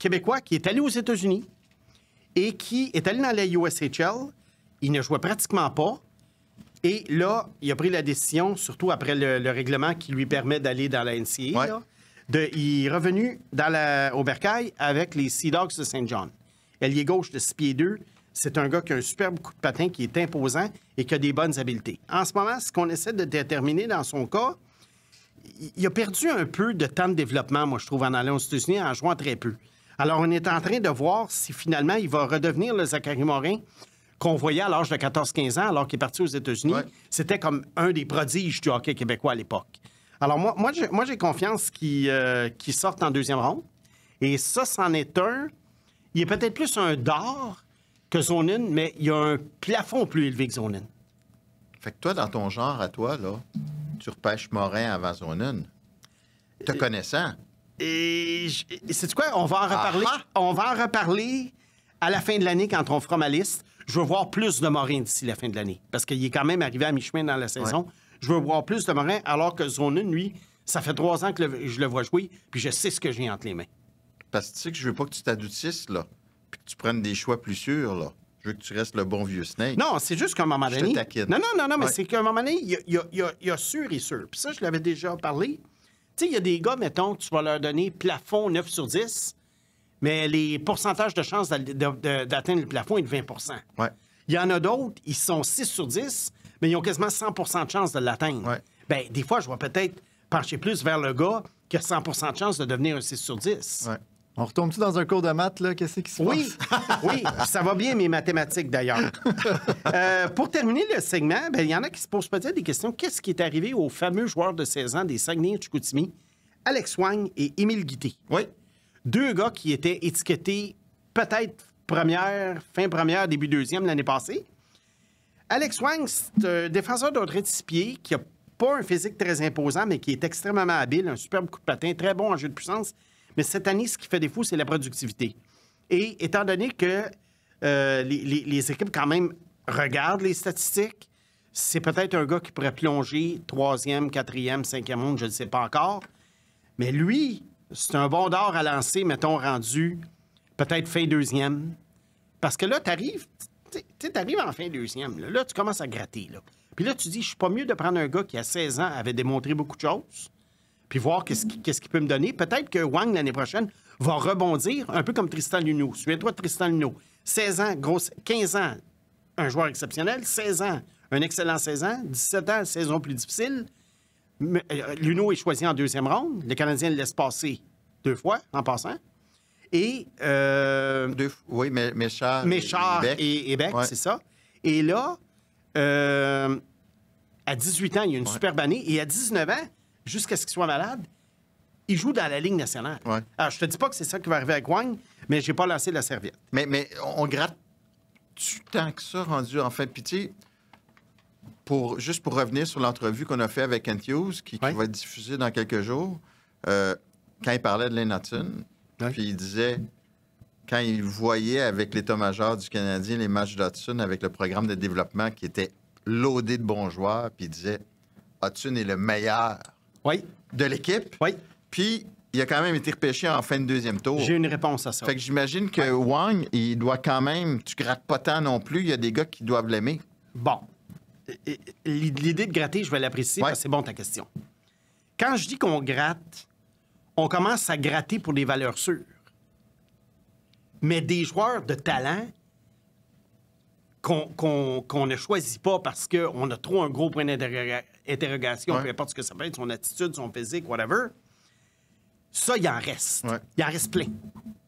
Québécois qui est allé aux États-Unis et qui est allé dans la USHL. Il ne jouait pratiquement pas. Et là, il a pris la décision, surtout après le règlement qui lui permet d'aller dans la NCAA, Ouais. là, il est revenu au Bercail avec les Sea Dogs de Saint John. Ailier gauche de 6 pieds 2. C'est un gars qui a un superbe coup de patin, qui est imposant et qui a des bonnes habiletés. En ce moment, ce qu'on essaie de déterminer dans son cas, il a perdu un peu de temps de développement, moi, je trouve, en allant aux États-Unis, en jouant très peu. Alors, on est en train de voir si finalement il va redevenir le Zachary Morin qu'on voyait à l'âge de 14-15 ans, alors qu'il est parti aux États-Unis. Ouais. C'était comme un des prodiges du hockey québécois à l'époque. Alors, moi j'ai confiance qu'il sorte en deuxième ronde. Et ça, c'en est un. Il est peut-être plus un d'or que Zonin, mais il y a un plafond plus élevé que Zonin. Fait que toi, dans ton genre à toi, là, tu repêches Morin avant Zonin. Te connaissant. Et c'est quoi? On va en reparler. Ah-ha! On va en reparler à la fin de l'année quand on fera ma liste. Je veux voir plus de Morin d'ici la fin de l'année. Parce qu'il est quand même arrivé à mi-chemin dans la saison. Ouais. Je veux voir plus de Morin, alors que Zonin, lui, ça fait 3 ans que je le vois jouer, puis je sais ce que j'ai entre les mains. Parce que tu sais que je veux pas que tu t'adoucisses, là, puis que tu prennes des choix plus sûrs, là. Je veux que tu restes le bon vieux Snake. Non, c'est juste qu'à un moment Je te donné. taquine. Non, mais Ouais. c'est qu'à un moment donné, il y a sûr et sûr. Puis ça, je l'avais déjà parlé. Tu sais, il y a des gars, mettons, tu vas leur donner plafond 9 sur 10, mais les pourcentages de chances d'atteindre le plafond est de 20 Ouais. Il y en a d'autres, ils sont 6 sur 10, mais ils ont quasiment 100 de chances de l'atteindre. Ouais. Bien, des fois, je vais peut-être pencher plus vers le gars qui a 100 de chance de devenir un 6 sur 10. Ouais. On retombe-tu dans un cours de maths, là? Qu'est-ce qui se Oui, passe? oui, ça va bien mes mathématiques d'ailleurs. Pour terminer le segment, ben, il y en a qui se posent peut-être des questions. Qu'est-ce qui est arrivé aux fameux joueurs de 16 ans des Saguenay-Chicoutimi, Alex Wang et Émile Guité? Oui. 2 gars qui étaient étiquetés peut-être fin première, début deuxième l'année passée. Alex Wang, c'est un défenseur de 6 pieds qui n'a pas un physique très imposant, mais qui est extrêmement habile, un superbe coup de patin, très bon en jeu de puissance. Mais cette année, ce qui fait défaut, c'est la productivité. Et étant donné que les équipes, quand même, regardent les statistiques, c'est peut-être un gars qui pourrait plonger 3e, 4e, 5e monde, je ne sais pas encore. Mais lui, c'est un bon d'or à lancer, mettons, rendu peut-être fin 2e. Parce que là, t'arrives en fin 2e. Là, tu commences à gratter. Là. Puis là, tu dis, je suis pas mieux de prendre un gars qui, à 16 ans, avait démontré beaucoup de choses, puis voir qu'est-ce qu'il peut me donner. Peut-être que Wang, l'année prochaine, va rebondir, un peu comme Tristan Luneau. Souviens-toi de Tristan Luneau. 16 ans, 15 ans, un joueur exceptionnel. 16 ans, un excellent 16 ans. 17 ans, saison plus difficile. Luneau est choisi en 2e ronde. Le Canadien le laisse passer 2 fois, en passant. Et... Oui, mais Méchard et Beck, Ouais. c'est ça. Et là, à 18 ans, il a une superbe année. Et à 19 ans, jusqu'à ce qu'il soit malade, il joue dans la Ligue nationale. Ouais. Alors, je te dis pas que c'est ça qui va arriver avec Wang, mais j'ai pas lancé la serviette. Mais on gratte-tu tant que ça rendu en fin de pitié? Juste pour revenir sur l'entrevue qu'on a fait avec Kent Hughes, qui Ouais. va être diffusée dans quelques jours, quand il parlait de Lane Hutton, Ouais. puis il disait, quand il voyait avec l'état-major du Canadien les matchs d'Hudson avec le programme de développement qui était loadé de bons joueurs, puis il disait, Hudson est le meilleur Oui, de l'équipe. oui. Puis, il a quand même été repêché en fin de 2e tour. J'ai une réponse à ça. Fait que j'imagine que Wang, il doit quand même... Tu grattes pas tant non plus. Il y a des gars qui doivent l'aimer. Bon. L'idée de gratter, je vais l'apprécier Ouais. parce que c'est bon ta question. Quand je dis qu'on gratte, on commence à gratter pour des valeurs sûres. Mais des joueurs de talent qu'on ne choisit pas parce qu'on a trop un gros point d'interrogation, Ouais. peu importe ce que ça peut être, son attitude, son physique, whatever, ça, il en reste. Ouais. Il en reste plein.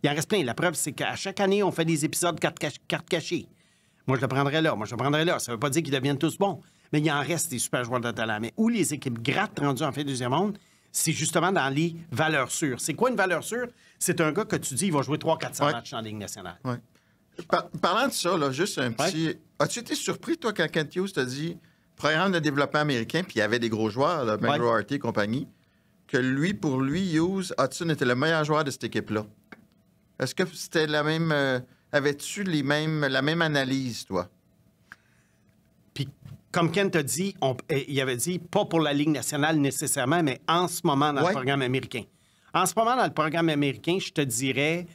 Il en reste plein. La preuve, c'est qu'à chaque année, on fait des épisodes cartes cachées. Moi, je le prendrais là. Moi, je le prendrais là. Ça ne veut pas dire qu'ils deviennent tous bons, mais il en reste des super joueurs de talent. Mais où les équipes grattent rendues en fin de 2e ronde, c'est justement dans les valeurs sûres. C'est quoi une valeur sûre? C'est un gars que tu dis, il va jouer 300-400 Ouais. matchs dans la Ligue nationale. Ouais. Parlant de ça, là, juste un petit... As-tu été surpris, toi, quand Kent Hughes t'a dit programme de développement américain, puis il y avait des gros joueurs, là, McGraw-Harty et compagnie, que lui, pour lui, Hughes, Hudson était le meilleur joueur de cette équipe-là? Est-ce que c'était la même... avais-tu la même analyse, toi? Puis, comme Ken t'a dit, il avait dit pas pour la Ligue nationale nécessairement, mais en ce moment dans Ouais. le programme américain. En ce moment, dans le programme américain, je te dirais,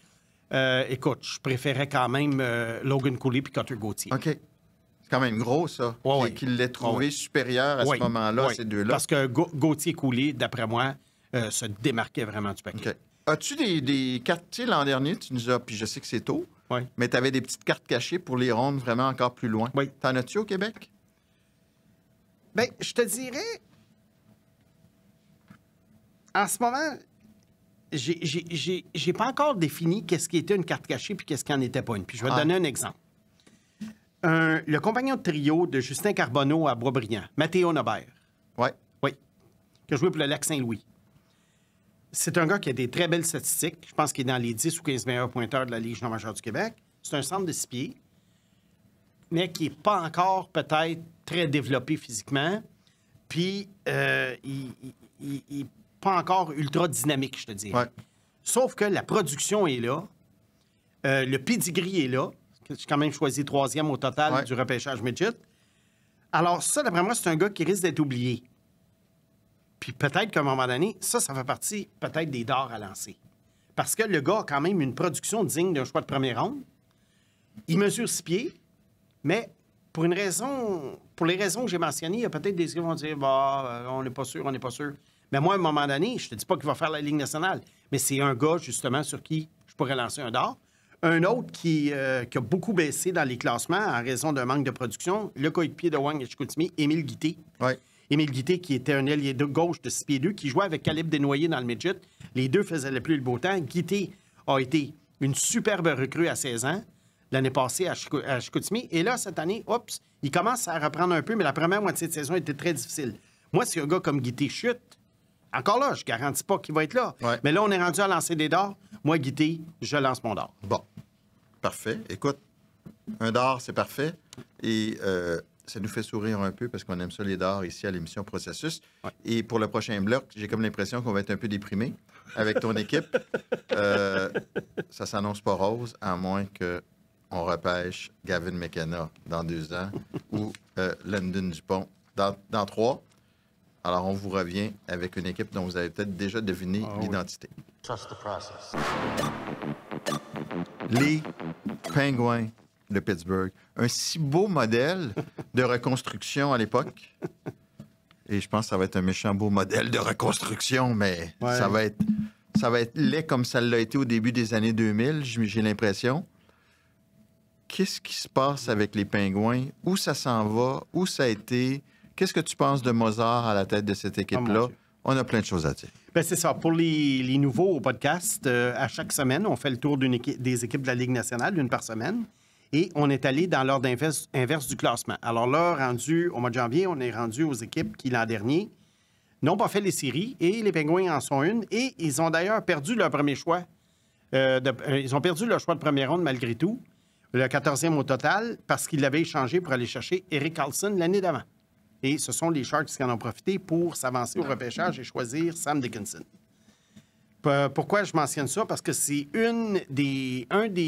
Écoute, je préférais quand même Logan Cooley puis Cutter Gauthier. OK. C'est quand même gros, ça. Ouais. Qu'il l'ait trouvé supérieur à ce moment-là, ces deux-là. Parce que Gauthier-Cooley, d'après moi, se démarquait vraiment du paquet. OK. As-tu des cartes? Tu sais, l'an dernier, tu nous as, puis je sais que c'est tôt, Oui. mais tu avais des petites cartes cachées pour les rondes vraiment encore plus loin. Oui. T'en as-tu au Québec? Bien, je te dirais, en ce moment, j'ai pas encore défini qu'est-ce qui était une carte cachée puis qu'est-ce qui n'en était pas une. Puis je vais te donner un exemple. Le compagnon de trio de Justin Carbonneau à Boisbriand, Mathéo Nobert. Oui. Oui. Qui a joué pour le Lac-Saint-Louis. C'est un gars qui a des très belles statistiques. Je pense qu'il est dans les 10 ou 15 meilleurs pointeurs de la Ligue junior majeure du Québec. C'est un centre de 6 pieds, mais qui n'est pas encore peut-être très développé physiquement. Puis, il n'est pas encore ultra dynamique, je te dirais. Ouais. Sauf que la production est là. Le pedigree est là. J'ai quand même choisi 3e au total du repêchage midget. Alors, ça, d'après moi, c'est un gars qui risque d'être oublié. Puis peut-être qu'à un moment donné, ça fait partie peut-être des dards à lancer. Parce que le gars a quand même une production digne d'un choix de première ronde. Il mesure 6 pieds, mais pour les raisons que j'ai mentionnées, il y a peut-être des qui vont dire on n'est pas sûr. Mais moi, à un moment donné, je ne te dis pas qu'il va faire la Ligue nationale, mais c'est un gars, justement, sur qui je pourrais lancer un dard. Un autre qui a beaucoup baissé dans les classements en raison d'un manque de production, le coéquipier de Wang et Chicoutimi, Émile Guité. Oui. Émile Guité, qui était un ailier de gauche de 6 pieds 2, qui jouait avec Caleb Desnoyers dans le midget. Les deux faisaient le plus le beau temps. Guité a été une superbe recrue à 16 ans, l'année passée à Chicoutimi. Et là, cette année, il commence à reprendre un peu, mais la première moitié de saison était très difficile. Moi, si un gars comme Guité chute, encore là, je ne garantis pas qu'il va être là. Ouais. Mais là, on est rendu à lancer des dards. Moi, Guité, je lance mon dard. Bon. Parfait. Écoute, un dard, c'est parfait. Et ça nous fait sourire un peu parce qu'on aime ça, les dards, ici à l'émission Processus. Ouais. Et pour le prochain bloc, j'ai comme l'impression qu'on va être un peu déprimé avec ton équipe. Ça s'annonce pas rose, à moins qu'on repêche Gavin McKenna dans 2 ans ou Landon Dupont dans 3. Alors, on vous revient avec une équipe dont vous avez peut-être déjà deviné l'identité. Trust the process. Les Penguins de Pittsburgh. Un si beau modèle de reconstruction à l'époque. Et je pense que ça va être un méchant beau modèle de reconstruction, mais ça va être laid comme ça l'a été au début des années 2000, j'ai l'impression. Qu'est-ce qui se passe avec les Penguins? Où ça s'en va? Où ça a été? Qu'est-ce que tu penses de Mozart à la tête de cette équipe-là? Dieu. On a plein de choses à dire. Ben, c'est ça. Pour les nouveaux au podcast, à chaque semaine, on fait le tour des équipes de la Ligue nationale, une par semaine, et on est allé dans l'ordre inverse du classement. Alors là, rendu au mois de janvier, on est rendu aux équipes qui, l'an dernier, n'ont pas fait les séries, et les Penguins en sont une, et ils ont d'ailleurs perdu leur premier choix. Ils ont perdu leur choix de première ronde malgré tout, le 14e au total, parce qu'ils l'avaient échangé pour aller chercher Erik Karlsson l'année d'avant. Et ce sont les Sharks qui en ont profité pour s'avancer au repêchage et choisir Sam Dickinson. Pourquoi je mentionne ça? Parce que c'est une des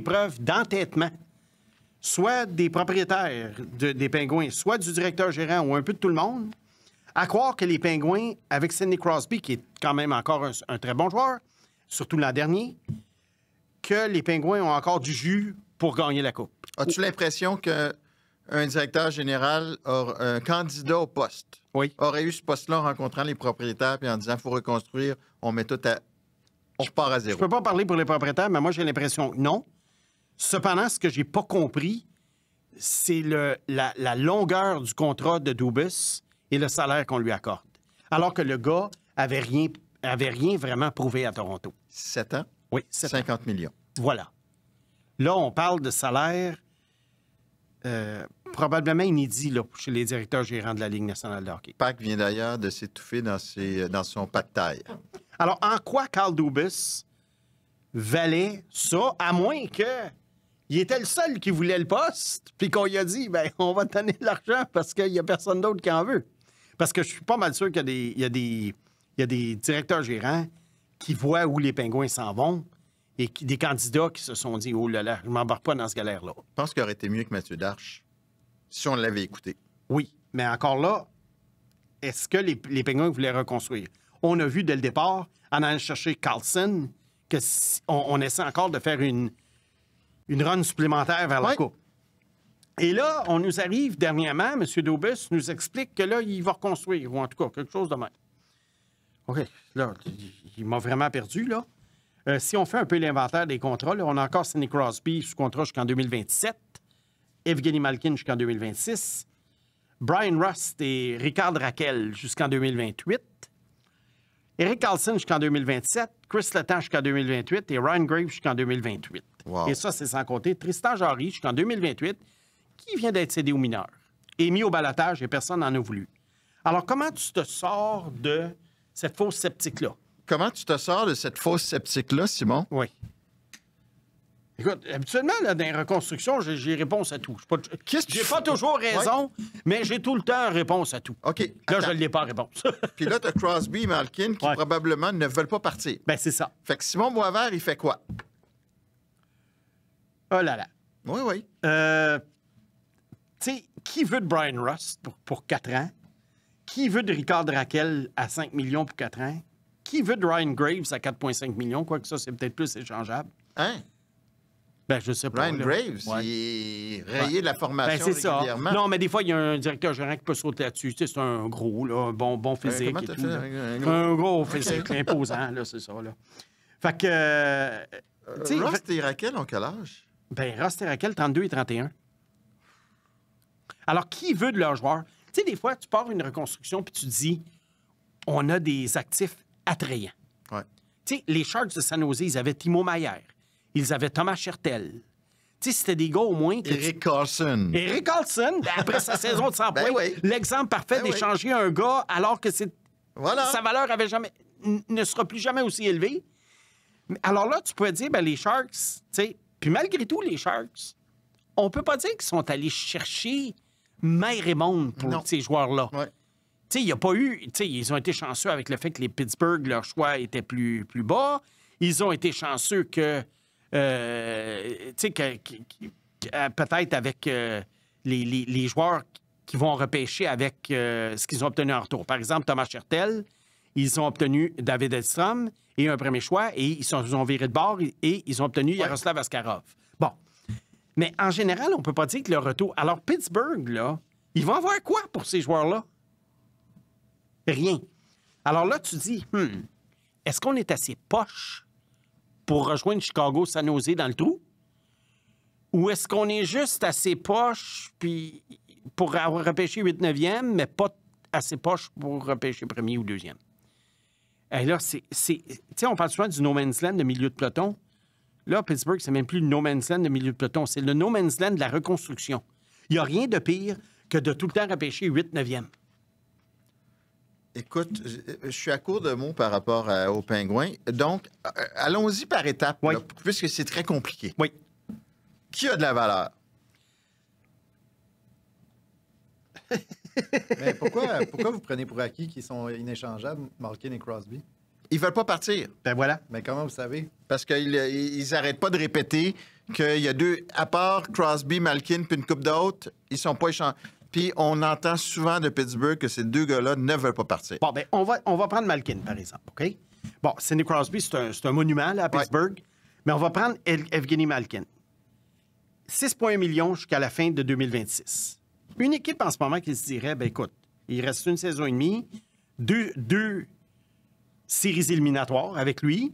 preuves d'entêtement, soit des propriétaires des Penguins, soit du directeur gérant ou un peu de tout le monde, à croire que les Penguins, avec Sidney Crosby, qui est quand même encore un très bon joueur, surtout l'an dernier, que les Penguins ont encore du jus pour gagner la Coupe. As-tu l'impression que un directeur général, un candidat au poste, aurait eu ce poste-là en rencontrant les propriétaires et en disant qu'il faut reconstruire, on met tout à... Je pars à zéro. Je peux pas parler pour les propriétaires, mais moi, j'ai l'impression que non. Cependant, ce que j'ai pas compris, c'est la longueur du contrat de Dubas et le salaire qu'on lui accorde. Alors que le gars avait rien vraiment prouvé à Toronto. 7 ans? Oui, 7 ans. 50 millions. Voilà. Là, on parle de salaire probablement inédit là, chez les directeurs gérants de la Ligue nationale de hockey. Pac vient d'ailleurs de s'étouffer dans son pas de taille. Alors, en quoi Carl Dubas valait ça, à moins que il était le seul qui voulait le poste, puis qu'on lui a dit, ben on va te donner de l'argent parce qu'il n'y a personne d'autre qui en veut. Parce que je suis pas mal sûr qu'il y a des directeurs gérants qui voient où les Pingouins s'en vont et des candidats qui se sont dit, oh là là, je ne m'embarque pas dans ce galère-là. Je pense qu'il aurait été mieux que Mathieu Darche si on l'avait écouté. Oui, mais encore là, est-ce que les Penguins voulaient reconstruire? On a vu dès le départ, en allant chercher Karlsson, on essaie encore de faire une run supplémentaire vers la Ouais. Coupe. Et là, on nous arrive dernièrement, M. Daubus nous explique que là, il va reconstruire, ou en tout cas, quelque chose de même. OK, là, il m'a vraiment perdu, là. Si on fait un peu l'inventaire des contrats, là, on a encore Sidney Crosby sous contrat jusqu'en 2027, Evgeny Malkin jusqu'en 2026, Brian Rust et Ricard Raquel jusqu'en 2028, Eric Carlson jusqu'en 2027, Chris Letang jusqu'en 2028 et Ryan Graves jusqu'en 2028. Wow. Et ça, c'est sans compter Tristan Jarry jusqu'en 2028, qui vient d'être cédé aux mineurs et mis au balotage et personne n'en a voulu. Alors, comment tu te sors de cette fausse sceptique-là? Comment tu te sors de cette fausse sceptique-là, Simon? Oui. Écoute, habituellement, là, dans les reconstructions, j'ai réponse à tout. Qu'est-ce que J'ai tu pas fais? toujours raison, mais j'ai tout le temps réponse à tout. OK. Là, attends. je ne l'ai pas réponse. Puis là, tu as Crosby et Malkin qui Ouais. probablement ne veulent pas partir. Ben, c'est ça. Fait que Simon Boisvert, il fait quoi? Oh là là. Oui, oui. Tu sais, qui veut de Brian Rust pour 4 ans? Qui veut de Ricard Raquel à 5 millions pour 4 ans? Qui veut de Ryan Graves à 4,5 millions? Quoique ça, c'est peut-être plus échangeable. Hein? Ben, je sais pas. Ryan là. Graves, Ouais. il est rayé de la Ben, formation c'est ça. régulièrement. Non, mais des fois, il y a un directeur gérant qui peut sauter là-dessus. Tu sais, c'est un gros, là, un bon physique comment et t'as tout. fait? là. Un Un gros physique, imposant, là, c'est ça, là. Fait que... tu sais, Rust et Raquel ont quel âge? ben, Rust et Raquel, 32 et 31. Alors, qui veut de leurs joueurs? Tu sais, des fois, tu pars une reconstruction puis tu dis, on a des actifs attrayants. Ouais. Tu sais, les Sharks de San Jose, ils avaient Timo Maier. Ils avaient Thomas Chertel. Tu sais, c'était des gars au moins... que Eric Carlson. Eric Carlson, après sa saison de 100 Ben points, oui. l'exemple parfait Ben d'échanger un gars alors que Voilà. sa valeur ne sera plus jamais aussi élevée. Mais alors là, tu pourrais dire, ben, les Sharks, tu sais, puis malgré tout, les Sharks, on peut pas dire qu'ils sont allés chercher mer et monde pour Non. ces joueurs-là. Ouais. Tu sais, il n'y a pas eu... Tu sais, ils ont été chanceux avec le fait que les Pittsburgh, leur choix était plus bas. Ils ont été chanceux que... tu sais, peut-être avec les joueurs qui vont repêcher avec ce qu'ils ont obtenu en retour. Par exemple, Thomas Chertel, ils ont obtenu David Edstrom et un premier choix, et ils ont viré de bord et ils ont obtenu Yaroslav Askarov. Bon. Mais en général, on ne peut pas dire que le retour... Alors, Pittsburgh, là, ils vont avoir quoi pour ces joueurs-là? Rien. Alors là, tu dis, est-ce qu'on est assez poche pour rejoindre Chicago, San Jose dans le trou? Ou est-ce qu'on est juste assez poche puis pour avoir repêché 8-9e, mais pas assez poche pour repêcher premier ou deuxième? Et là, tu sais, on parle souvent du no man's land de milieu de peloton. Là, Pittsburgh, c'est même plus le no man's land de milieu de peloton, c'est le no man's land de la reconstruction. Il n'y a rien de pire que de tout le temps repêcher 8-9e. Écoute, je suis à court de mots par rapport aux Pingouins. Donc, allons-y par étapes, Oui. là, puisque c'est très compliqué. Oui. Qui a de la valeur? Mais pourquoi vous prenez pour acquis qu'ils sont inéchangeables, Malkin et Crosby? Ils veulent pas partir. Ben voilà. Mais comment vous savez? Parce qu'ils n'arrêtent pas de répéter qu'il y a deux, à part Crosby, Malkin, puis une coupe d'autres, ils sont pas échangés. Puis on entend souvent de Pittsburgh que ces deux gars-là ne veulent pas partir. Bon, ben on va prendre Malkin, par exemple, OK? Bon, Sidney Crosby, c'est un monument là, à Pittsburgh, mais on va prendre Evgeny Malkin. 6,1 millions jusqu'à la fin de 2026. Une équipe en ce moment qui se dirait, ben écoute, il reste une saison et demie, deux séries éliminatoires avec lui.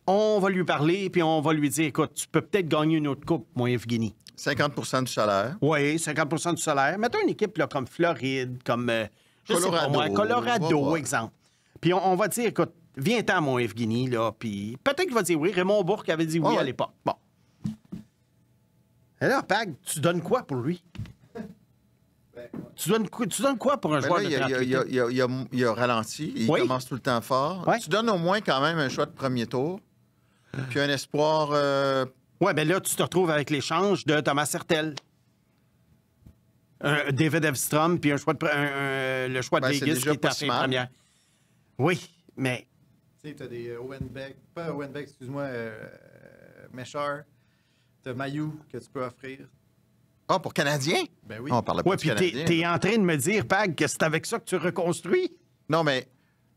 On va lui parler, puis on va lui dire, écoute, tu peux peut-être gagner une autre coupe, mon Evgeny. 50 du salaire. Oui, 50 du salaire. Mettons une équipe là, comme Floride, comme je sais pas moi, Colorado, Ouais. exemple. Puis on va dire, écoute, viens-t'en, mon Evgeny, là. Puis peut-être qu'il va dire oui. Raymond Bourque avait dit oui Ouais. à l'époque. Bon. Et là, Pag, tu donnes quoi pour lui? Tu donnes quoi pour un Ben joueur là, de 38 ans? il a ralenti. Il Oui. commence tout le temps fort. Ouais. Tu donnes au moins quand même un choix de premier tour. Puis un espoir... Ouais, ben là, tu te retrouves avec l'échange de Thomas Hertel. David Edstrom, puis un choix le choix de Ben, c'est Vegas déjà qui est pas à si fin mal. première. Oui, mais Tu sais, t'as des Owen Beck, pas Owen Beck, excuse-moi, Méchard. T'as Mayou que tu peux offrir. Ah, pour Canadien? Ben oui. On parlait pas ouais, du puis Canadien. t'es en train de me dire, Pag, que c'est avec ça que tu reconstruis? Non, mais...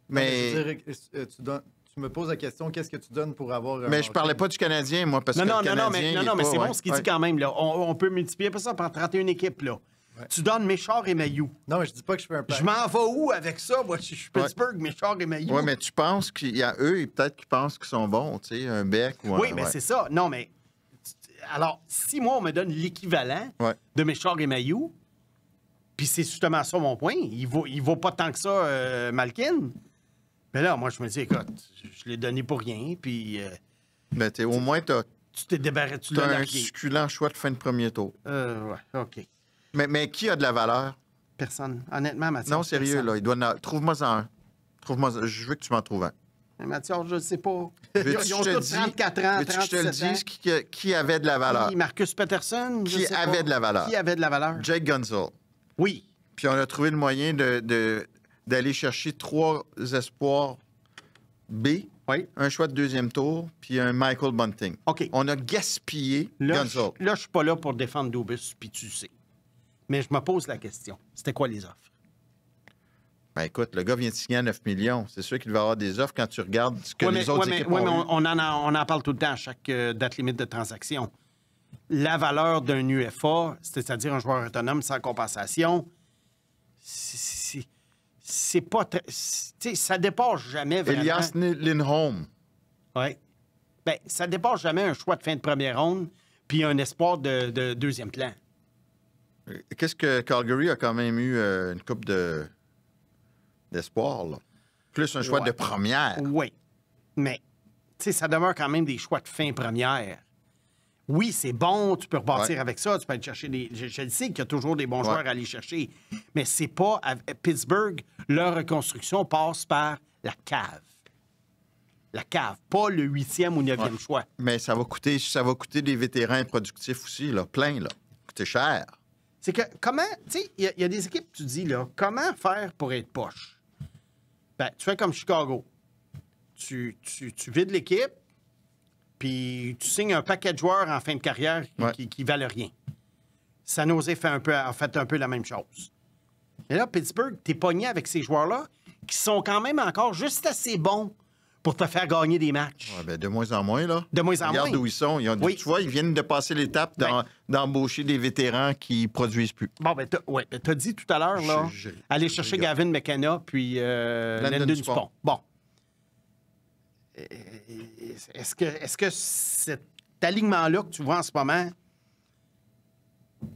Je veux dire, tu Tu me poses la question, qu'est-ce que tu donnes pour avoir un Mais je parlais pas du Canadien, moi, parce que le Canadien... mais c'est ouais. bon ce qu'il dit quand même. Là. On peut multiplier ça par 31 équipes. Là. Ouais. Tu donnes Méchard et Mailloux. Non, mais je dis pas que je fais un pari. Je m'en vais où avec ça? Moi, je suis Pittsburgh, Méchard et Mailloux. Oui, mais tu penses qu'il y a eux, et peut-être qu'ils pensent qu'ils sont bons, tu sais, un bec ou un... Oui, mais ouais. c'est ça. Non, mais... Alors, si moi, on me donne l'équivalent Ouais. de Méchard et Mailloux, puis c'est justement ça mon point, il vaut pas tant que ça, Malkin. Mais là, moi, je me dis, écoute, je l'ai donné pour rien, puis Mais au moins, tu as tu t'es débarrassé, tu l'as un largué. succulent choix de fin de premier tour. Ouais, OK. Mais qui a de la valeur? Personne. Honnêtement, Mathieu. Non, sérieux, là, il doit trouve-moi un. Je veux que tu m'en trouves un. Mathieu, je ne sais pas. Veux-tu que Ils ont je te tous dise- 34 ans, veux-tu que je te le 37 ans. dise qui avait de la valeur? Qui, Marcus Peterson? Je Qui sais avait pas. de la valeur? Qui avait de la valeur? Jake Gunsel. Oui. Puis on a trouvé le moyen d'aller chercher 3 espoirs B, Oui. un choix de deuxième tour, puis un Michael Bunting. OK. On a gaspillé Là, Gunsel. je ne suis pas là pour défendre Dubus, puis tu sais. Mais je me pose la question. C'était quoi les offres? Ben écoute, le gars vient de signer à 9 millions. C'est sûr qu'il va avoir des offres quand tu regardes ce que Ouais, les autres équipes mais ont eu. on en parle tout le temps à chaque date limite de transaction. La valeur d'un UFA, c'est-à-dire un joueur autonome sans compensation, c'est pas très... Tu sais, ça dépasse jamais vraiment... Elias Lindholm. Oui. Ben, ça dépasse jamais un choix de fin de première ronde puis un espoir de deuxième plan. Qu'est-ce que Calgary a quand même eu une coupe d'espoir, là? Plus un choix Ouais. de première. Oui. Mais, tu sais, ça demeure quand même des choix de fin première. Oui, c'est bon, tu peux repartir Ouais. avec avec ça, tu peux aller chercher des... Je le sais qu'il y a toujours des bons Ouais. joueurs à aller chercher, mais c'est pas... À Pittsburgh, leur reconstruction passe par la cave. La cave, pas le 8e ou 9e Ouais. choix. Mais ça va coûter des vétérans productifs aussi, là. Plein, là. Coûter cher. C'est que, comment... Tu sais, il y a des équipes, tu dis, là, comment faire pour être poche? Ben, tu fais comme Chicago. Tu vides l'équipe, puis tu signes un paquet de joueurs en fin de carrière Ouais. qui valent rien. San Jose a fait un peu la même chose. Mais là, Pittsburgh, t'es pogné avec ces joueurs-là qui sont quand même encore juste assez bons pour te faire gagner des matchs. Ouais, ben, de moins en moins, là. De moins en Regarde moins. où ils sont. Oui. Tu vois, ils viennent de passer l'étape d'embaucher des vétérans qui produisent plus. Bon, ben, t'as dit tout à l'heure, là, aller chercher Gavin McKenna puis Landon Dupont. Bon. Est-ce que cet alignement-là que tu vois en ce moment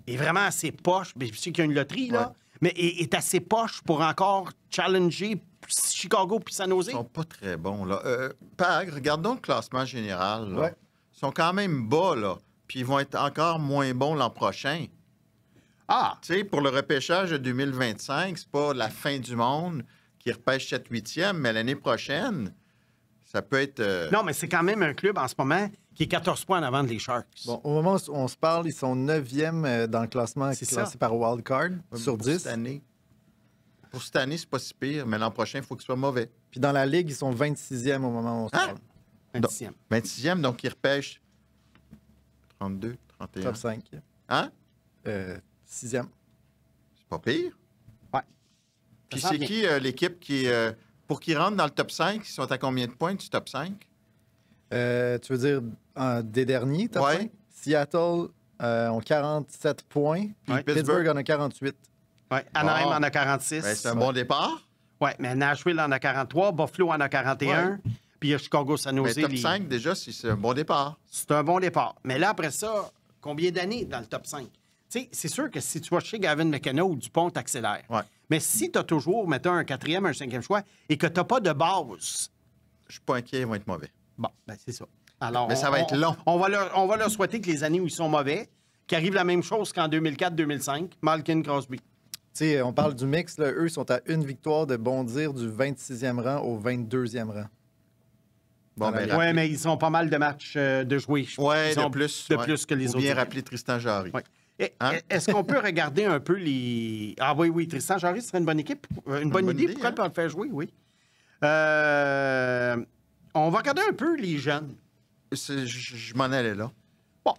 est vraiment assez poche? Je sais qu'il y a une loterie, là, Ouais. mais est assez poche pour encore challenger Chicago puis San Jose? Ils sont pas très bons, là. Pag, regardons le classement général, là. Ouais. Ils sont quand même bas, là. Puis ils vont être encore moins bons l'an prochain. Ah! Tu sais, pour le repêchage de 2025, c'est pas la fin du monde qui repêche 7-8e, mais l'année prochaine, ça peut être... Non, mais c'est quand même un club en ce moment qui est 14 points en avant des Sharks. Bon, au moment où on se parle, ils sont 9e dans le classement C'est classé ça. par wildcard sur pour 10. Cette année. Pour cette année, c'est pas si pire, mais l'an prochain, il faut qu'il soit mauvais. Puis dans la Ligue, ils sont 26e au moment où on se parle. 26e. 26e, donc ils repêchent 32, 31. Top 5. Hein? 6e. C'est pas pire. Ouais. Puis Ça sent c'est bien. qui l'équipe qui... pour qu'ils rentrent dans le top 5, ils sont à combien de points du top 5? Tu veux dire des derniers, top Ouais. 5? Seattle ont 47 points, puis Ouais. Pittsburgh en a 48. Ouais. Anaheim Bon. en a 46. Ben, c'est un bon départ. Oui, mais Nashville en a 43, Buffalo en a 41, puis il y a Chicago, San Mais Jose. top 5, déjà, c'est un bon départ. C'est un bon départ. Mais là, après ça, combien d'années dans le top 5? Tu sais, c'est sûr que si tu vas chez Gavin McKenna ou Dupont, t'accélères. Ouais. Mais si tu as toujours, mettons, un 4e, un 5e choix et que tu n'as pas de base, Je suis pas inquiet, ils vont être mauvais. bon, ben c'est ça. Alors, Mais ça va être long. On va leur souhaiter que les années où ils sont mauvais, qu'arrive la même chose qu'en 2004-2005, Malkin, Crosby. Tu sais, on parle du mix, là, eux sont à une victoire de bondir du 26e rang au 22e rang. Bon, ben, Oui, mais ils ont pas mal de matchs de jouer. Ouais, Ils ont de plus. De ouais. plus que les Faut autres. bien équipes. rappeler Tristan Jarry. Ouais. Hein? Est-ce qu'on peut regarder un peu les... Ah oui, Tristan Jarry, ce serait une bonne équipe. Une bonne idée. Pourquoi hein? pas le faire jouer, oui. On va regarder un peu les jeunes. Je m'en allais là. Bon.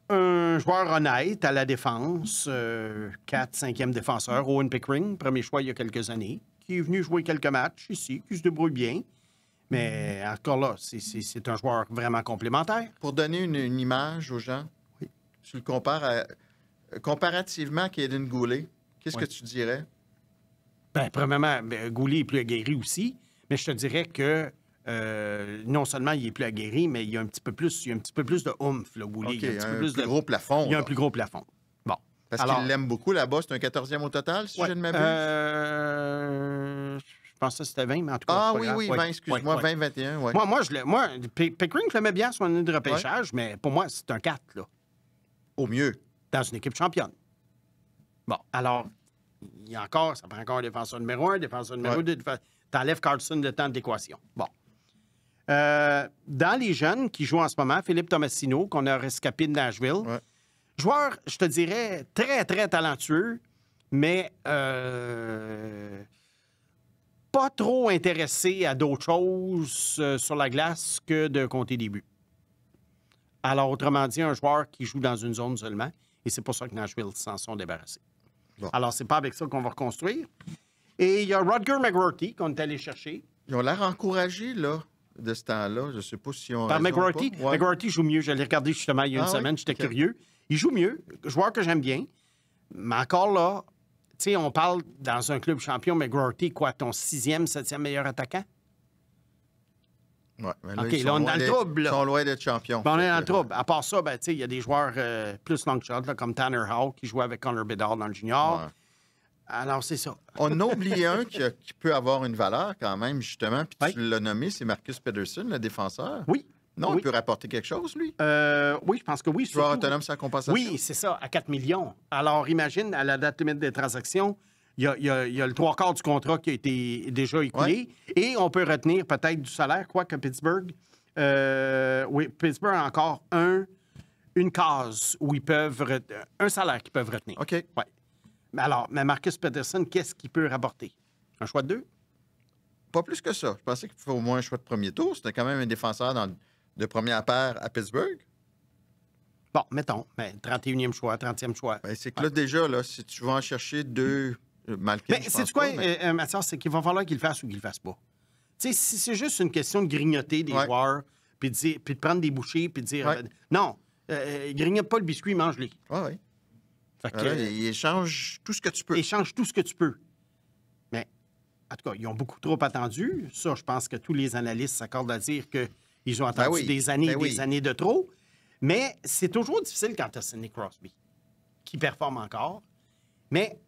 Un joueur honnête à la défense, 4, 5e défenseur, Owen Pickering, premier choix il y a quelques années, qui est venu jouer quelques matchs ici, qui se débrouille bien. Mais encore là, c'est un joueur vraiment complémentaire. Pour donner une image aux gens, tu le compares comparativement à Caden Goulet, qu'est-ce que tu dirais? Ben, premièrement, Goulet est plus aguerri aussi, mais je te dirais que non seulement il est plus aguerri, mais il y a un petit peu plus de oomph, là, Goulet. OK, Il y a un petit peu un plus plus de gros plafond. Il y a un là. plus gros plafond. Bon. Parce Alors, qu'il l'aime beaucoup là-bas. C'est un 14e au total, si ouais, je ne m'abuse. Je pensais que c'était 20, mais en tout cas. Ah c'est pas oui, grave. oui, Ouais, 20, excuse-moi, ouais, ouais. 20-21, oui. Moi, Pickering je l'aimais bien sur une année de repêchage, mais pour moi, c'est un 4, là, Au mieux. dans une équipe championne. Bon, alors, ça prend encore un défenseur numéro 1, défenseur numéro 2. T'enlèves Carlson le temps de l'équation. Bon. Dans les jeunes qui jouent en ce moment, Philippe Tomasino, qu'on a rescapé de Nashville. Ouais. Joueur, je te dirais, très, très talentueux, mais pas trop intéressé à d'autres choses sur la glace que de compter des buts. Alors, autrement dit, un joueur qui joue dans une zone seulement, et c'est pour ça que Nashville s'en sont débarrassés. Bon. Alors, c'est pas avec ça qu'on va reconstruire. Et il y a Rutger McGroarty qu'on est allé chercher. Ils ont l'air encouragés, là, de ce temps-là. Je ne sais pas si on. Par McGroarty. Ouais. McGroarty joue mieux. Je l'ai regardé justement il y a une Ah oui? semaine. J'étais OK. curieux. Il joue mieux. Joueur que j'aime bien. Mais encore là, tu sais, on parle dans un club champion, McGroarty, quoi, ton 6e, 7e meilleur attaquant? Ouais, mais là, OK, ils là, sont on est loin dans le d'être- trouble, là. Ils sont loin d'être champions. Bon, on est Fait dans le que- trouble. À part ça, ben, tu sais, il y a des joueurs plus long shot, là, comme Tanner Houck, qui jouait avec Connor Bedard dans le junior. Ouais. Alors, c'est ça. On a oublié un qui peut avoir une valeur quand même, justement, puis Oui. tu l'as nommé, c'est Marcus Pedersen, le défenseur. Oui. Non, oui. il peut rapporter quelque chose, lui. Oui, je pense que oui. Joueur surtout- autonome sans compensation. Oui, c'est ça, à 4 millions. Alors, imagine, à la date limite des transactions, il y a le 3/4 du contrat qui a été déjà écoulé. Et on peut retenir peut-être du salaire, quoi, que Pittsburgh. Oui, Pittsburgh a encore une case où ils peuvent... un salaire qu'ils peuvent retenir. OK. Ouais. Mais Marcus Pedersen, qu'est-ce qu'il peut rapporter? Un choix de 2? Pas plus que ça. Je pensais qu'il faut au moins un choix de premier tour. C'était quand même un défenseur de première paire à Pittsburgh. Bon, mettons, mais 31e choix, 30e choix. Ben, c'est que là, déjà, là, si tu vas en chercher deux... Malkin, Mais je pense c'est quoi, pas, mais- Mathias, c'est qu'il va falloir qu'il le fasse ou qu'il le fasse pas. Tu sais, si c'est juste une question de grignoter des Ouais. joueurs, puis de prendre des bouchées, puis de dire Ouais. non, grignote pas le biscuit, mange-les. Ouais. Fait que, Voilà, il échange tout ce que tu peux. échange tout ce que tu peux. Mais, en tout cas, ils ont beaucoup trop attendu. Ça, je pense que tous les analystes s'accordent à dire qu'ils ont attendu oui. des années et Ben des oui. années de trop. Mais c'est toujours difficile quand tu as Sidney Crosby, qui performe encore. Mais,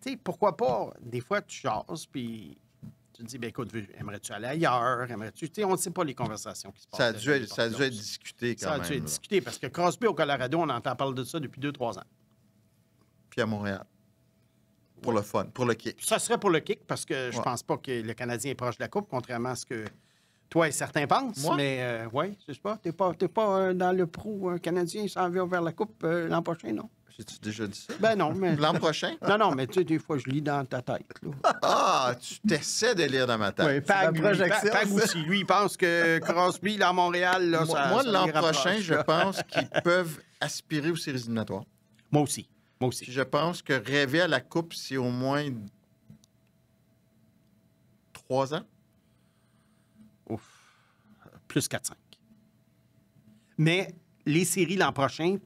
tu sais, pourquoi pas? Des fois, tu jases, puis tu te dis, ben écoute, aimerais-tu aller ailleurs? Aimerais-tu... Tu sais, on ne sait pas les conversations qui se passent. Ça a dû être discuté. discuté quand Ça a même. dû être là. discuté, parce que Crosby au Colorado, on entend parler de ça depuis 2-3 ans. Puis à Montréal. Pour le fun, pour le kick. Ça serait pour le kick, parce que je Ouais. pense pas que le Canadien est proche de la Coupe, contrairement à ce que toi et certains pensent. Moi? Mais oui, je sais pas. T'es pas dans le pro Canadien s'en va vers la Coupe l'an prochain, non? J'ai-tu déjà dit ça? Ben non, mais... L'an prochain? Non, mais tu sais, des fois, je lis dans ta tête. Là. Ah, tu t'essaies de lire dans ma tête. Oui, Pag, la projection, Pag ça. aussi. Lui, il pense que Crosby, là, à Montréal, là, Moi, ça l'an les rapproche, prochain, je là. pense qu'ils peuvent aspirer aux séries éliminatoires. Moi aussi. Puis je pense que rêver à la Coupe, c'est au moins 3 ans. Ouf. Plus 4-5. Mais les séries l'an prochain,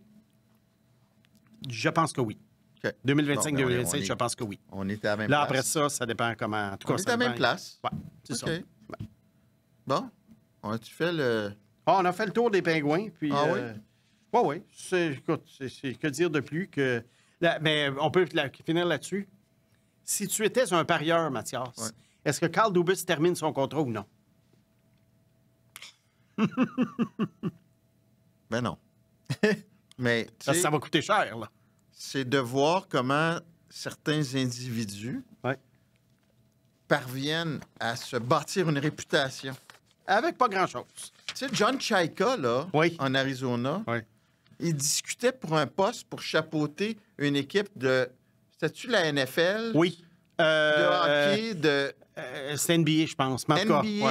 je pense que oui. OK. 2025-2026, Bon, ben, on est- je pense que oui. On est à la même Là, place. après ça, ça dépend comment... En tout cas, On est ça à la même dépend- place. Ouais, c'est ça. OK. Bon. On a-tu fait le... Ah, on a fait le tour des pingouins, puis... Ah oui? Oui. Écoute, c'est que dire de plus que... mais on peut finir là-dessus. Si tu étais un parieur, Mathias, Ouais. est-ce que Carl Dubas termine son contrat ou non? Ben non. Mais, tu Parce sais, que ça va coûter cher, là. c'est de voir comment certains individus Ouais. parviennent à se bâtir une réputation. Avec pas grand-chose. Tu sais, John Chaika, là, Oui. en Arizona, Oui. il discutait pour un poste pour chapeauter une équipe de... C'était-tu la NFL? Oui. De hockey, de c'est NBA, je pense. Mais en tout cas, NBA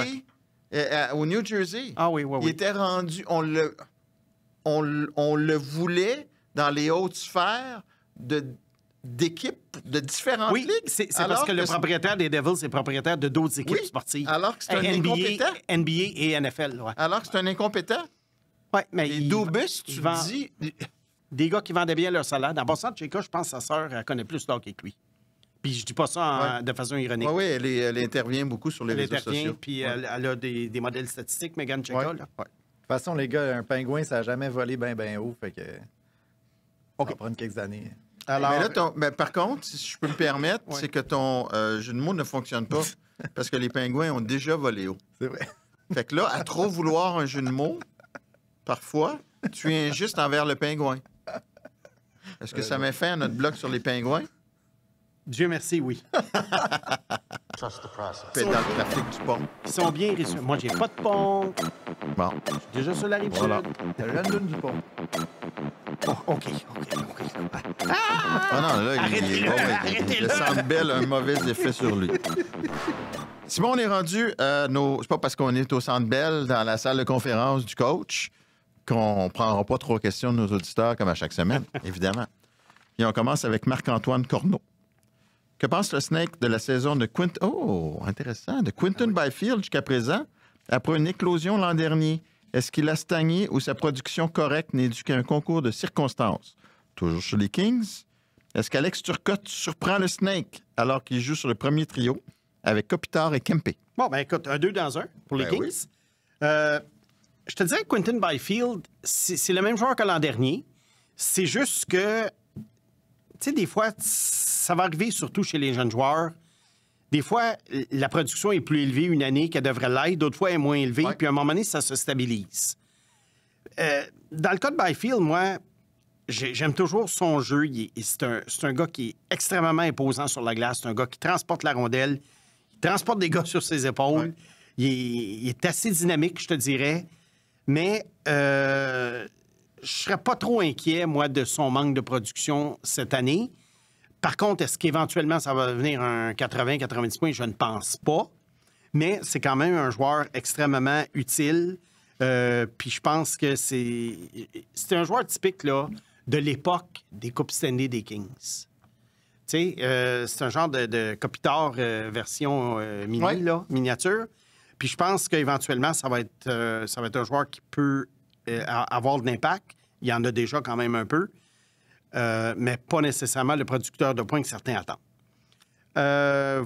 ouais. au New Jersey. Ah oui, oui, Il oui. était rendu... On le voulait dans les hautes sphères d'équipes de différentes Oui, ligues. c'est parce Alors que le c'est- propriétaire des Devils est propriétaire de d'autres équipes Oui, sportives. alors que c'est un incompétent. NBA et NFL, ouais. Alors que c'est un incompétent. Ouais, mais Et il- Dubus, tu il vend- dis... Des gars qui vendaient bien leur salaire. En passant, Cheka, je pense que sa sœur, elle connaît plus de hockey que lui. Puis je dis pas ça de façon ironique. Oui, elle intervient beaucoup sur les Elle réseaux intervient, sociaux. puis elle a des modèles statistiques, Megan Cheka. Ouais. Là. Ouais. De toute façon, les gars, un pingouin, ça n'a jamais volé bien haut. Fait que. Ça va prendre quelques années. Alors, Mais là, par contre, si je peux me permettre, c'est que ton jeu de mots ne fonctionne pas parce que les pingouins ont déjà volé haut. C'est vrai. Fait que là, à trop vouloir un jeu de mots, parfois, tu es injuste envers le pingouin. Est-ce que ça met fin à notre blog sur les pingouins? Dieu merci, oui. Trust the process. Fait dans le trafic du pont. Ils sont bien reçus. Moi, j'ai pas de pont. Bon. Déjà sur la rive Voilà. sud. T'as la lune du pont. Oh, OK. Ah non, là, Arrêtez-le, arrêtez-le. le Centre Bell a un mauvais effet sur lui. Simon, on est rendu c'est pas parce qu'on est au Centre Bell, dans la salle de conférence du coach, qu'on ne prendra pas trop questions de nos auditeurs comme à chaque semaine, évidemment. Et on commence avec Marc-Antoine Corneau. Que pense le Snake de la saison de Quinton... Oh, intéressant. De Quinton Byfield jusqu'à présent, après une éclosion l'an dernier? Est-ce qu'il a stagné ou sa production correcte n'est due qu'à un concours de circonstances? Toujours sur les Kings. Est-ce qu'Alex Turcotte surprend le Snake alors qu'il joue sur le premier trio avec Kopitar et Kempe? Bon, ben écoute, un 2 dans 1 pour les Ben Kings. oui. Je te dirais que Quinton Byfield, c'est le même joueur que l'an dernier. C'est juste que, tu sais, des fois, ça va arriver surtout chez les jeunes joueurs. Des fois, la production est plus élevée une année qu'elle devrait l'être. D'autres fois, elle est moins élevée. Ouais. Puis à un moment donné, ça se stabilise. Dans le cas de Byfield, moi, j'aime toujours son jeu. C'est un gars qui est extrêmement imposant sur la glace. C'est un gars qui transporte la rondelle. Il transporte des gars sur ses épaules. Ouais. Il est assez dynamique, je te dirais. Mais je serais pas trop inquiet, moi, de son manque de production cette année. Par contre, est-ce qu'éventuellement, ça va devenir un 80-90 points? Je ne pense pas. Mais c'est quand même un joueur extrêmement utile. Puis je pense que c'est un joueur typique là, de l'époque des Coupes Stanley des Kings. Tu sais, c'est un genre de Kopitar version mini, Ouais. là, miniature. Puis je pense qu'éventuellement, ça va être un joueur qui peut avoir de l'impact. Il y en a déjà quand même un peu. Mais pas nécessairement le producteur de points que certains attendent.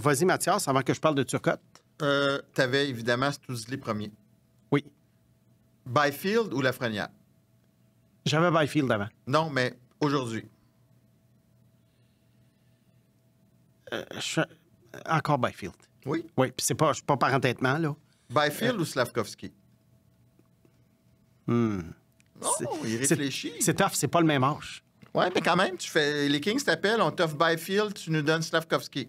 Vas-y, Mathias, avant que je parle de Turcotte. Tu avais évidemment Stousley premier. Oui. Byfield ou Lafrenière? J'avais Byfield avant. Non, mais aujourd'hui. Encore Byfield. Oui. Oui, puis je suis pas par entêtement, là. Byfield ou Slavkovski? Non, il réfléchit. C'est tough, c'est pas le même âge. Oui, mais quand même, les Kings t'appellent, on t'offre Byfield, tu nous donnes Slavkovski.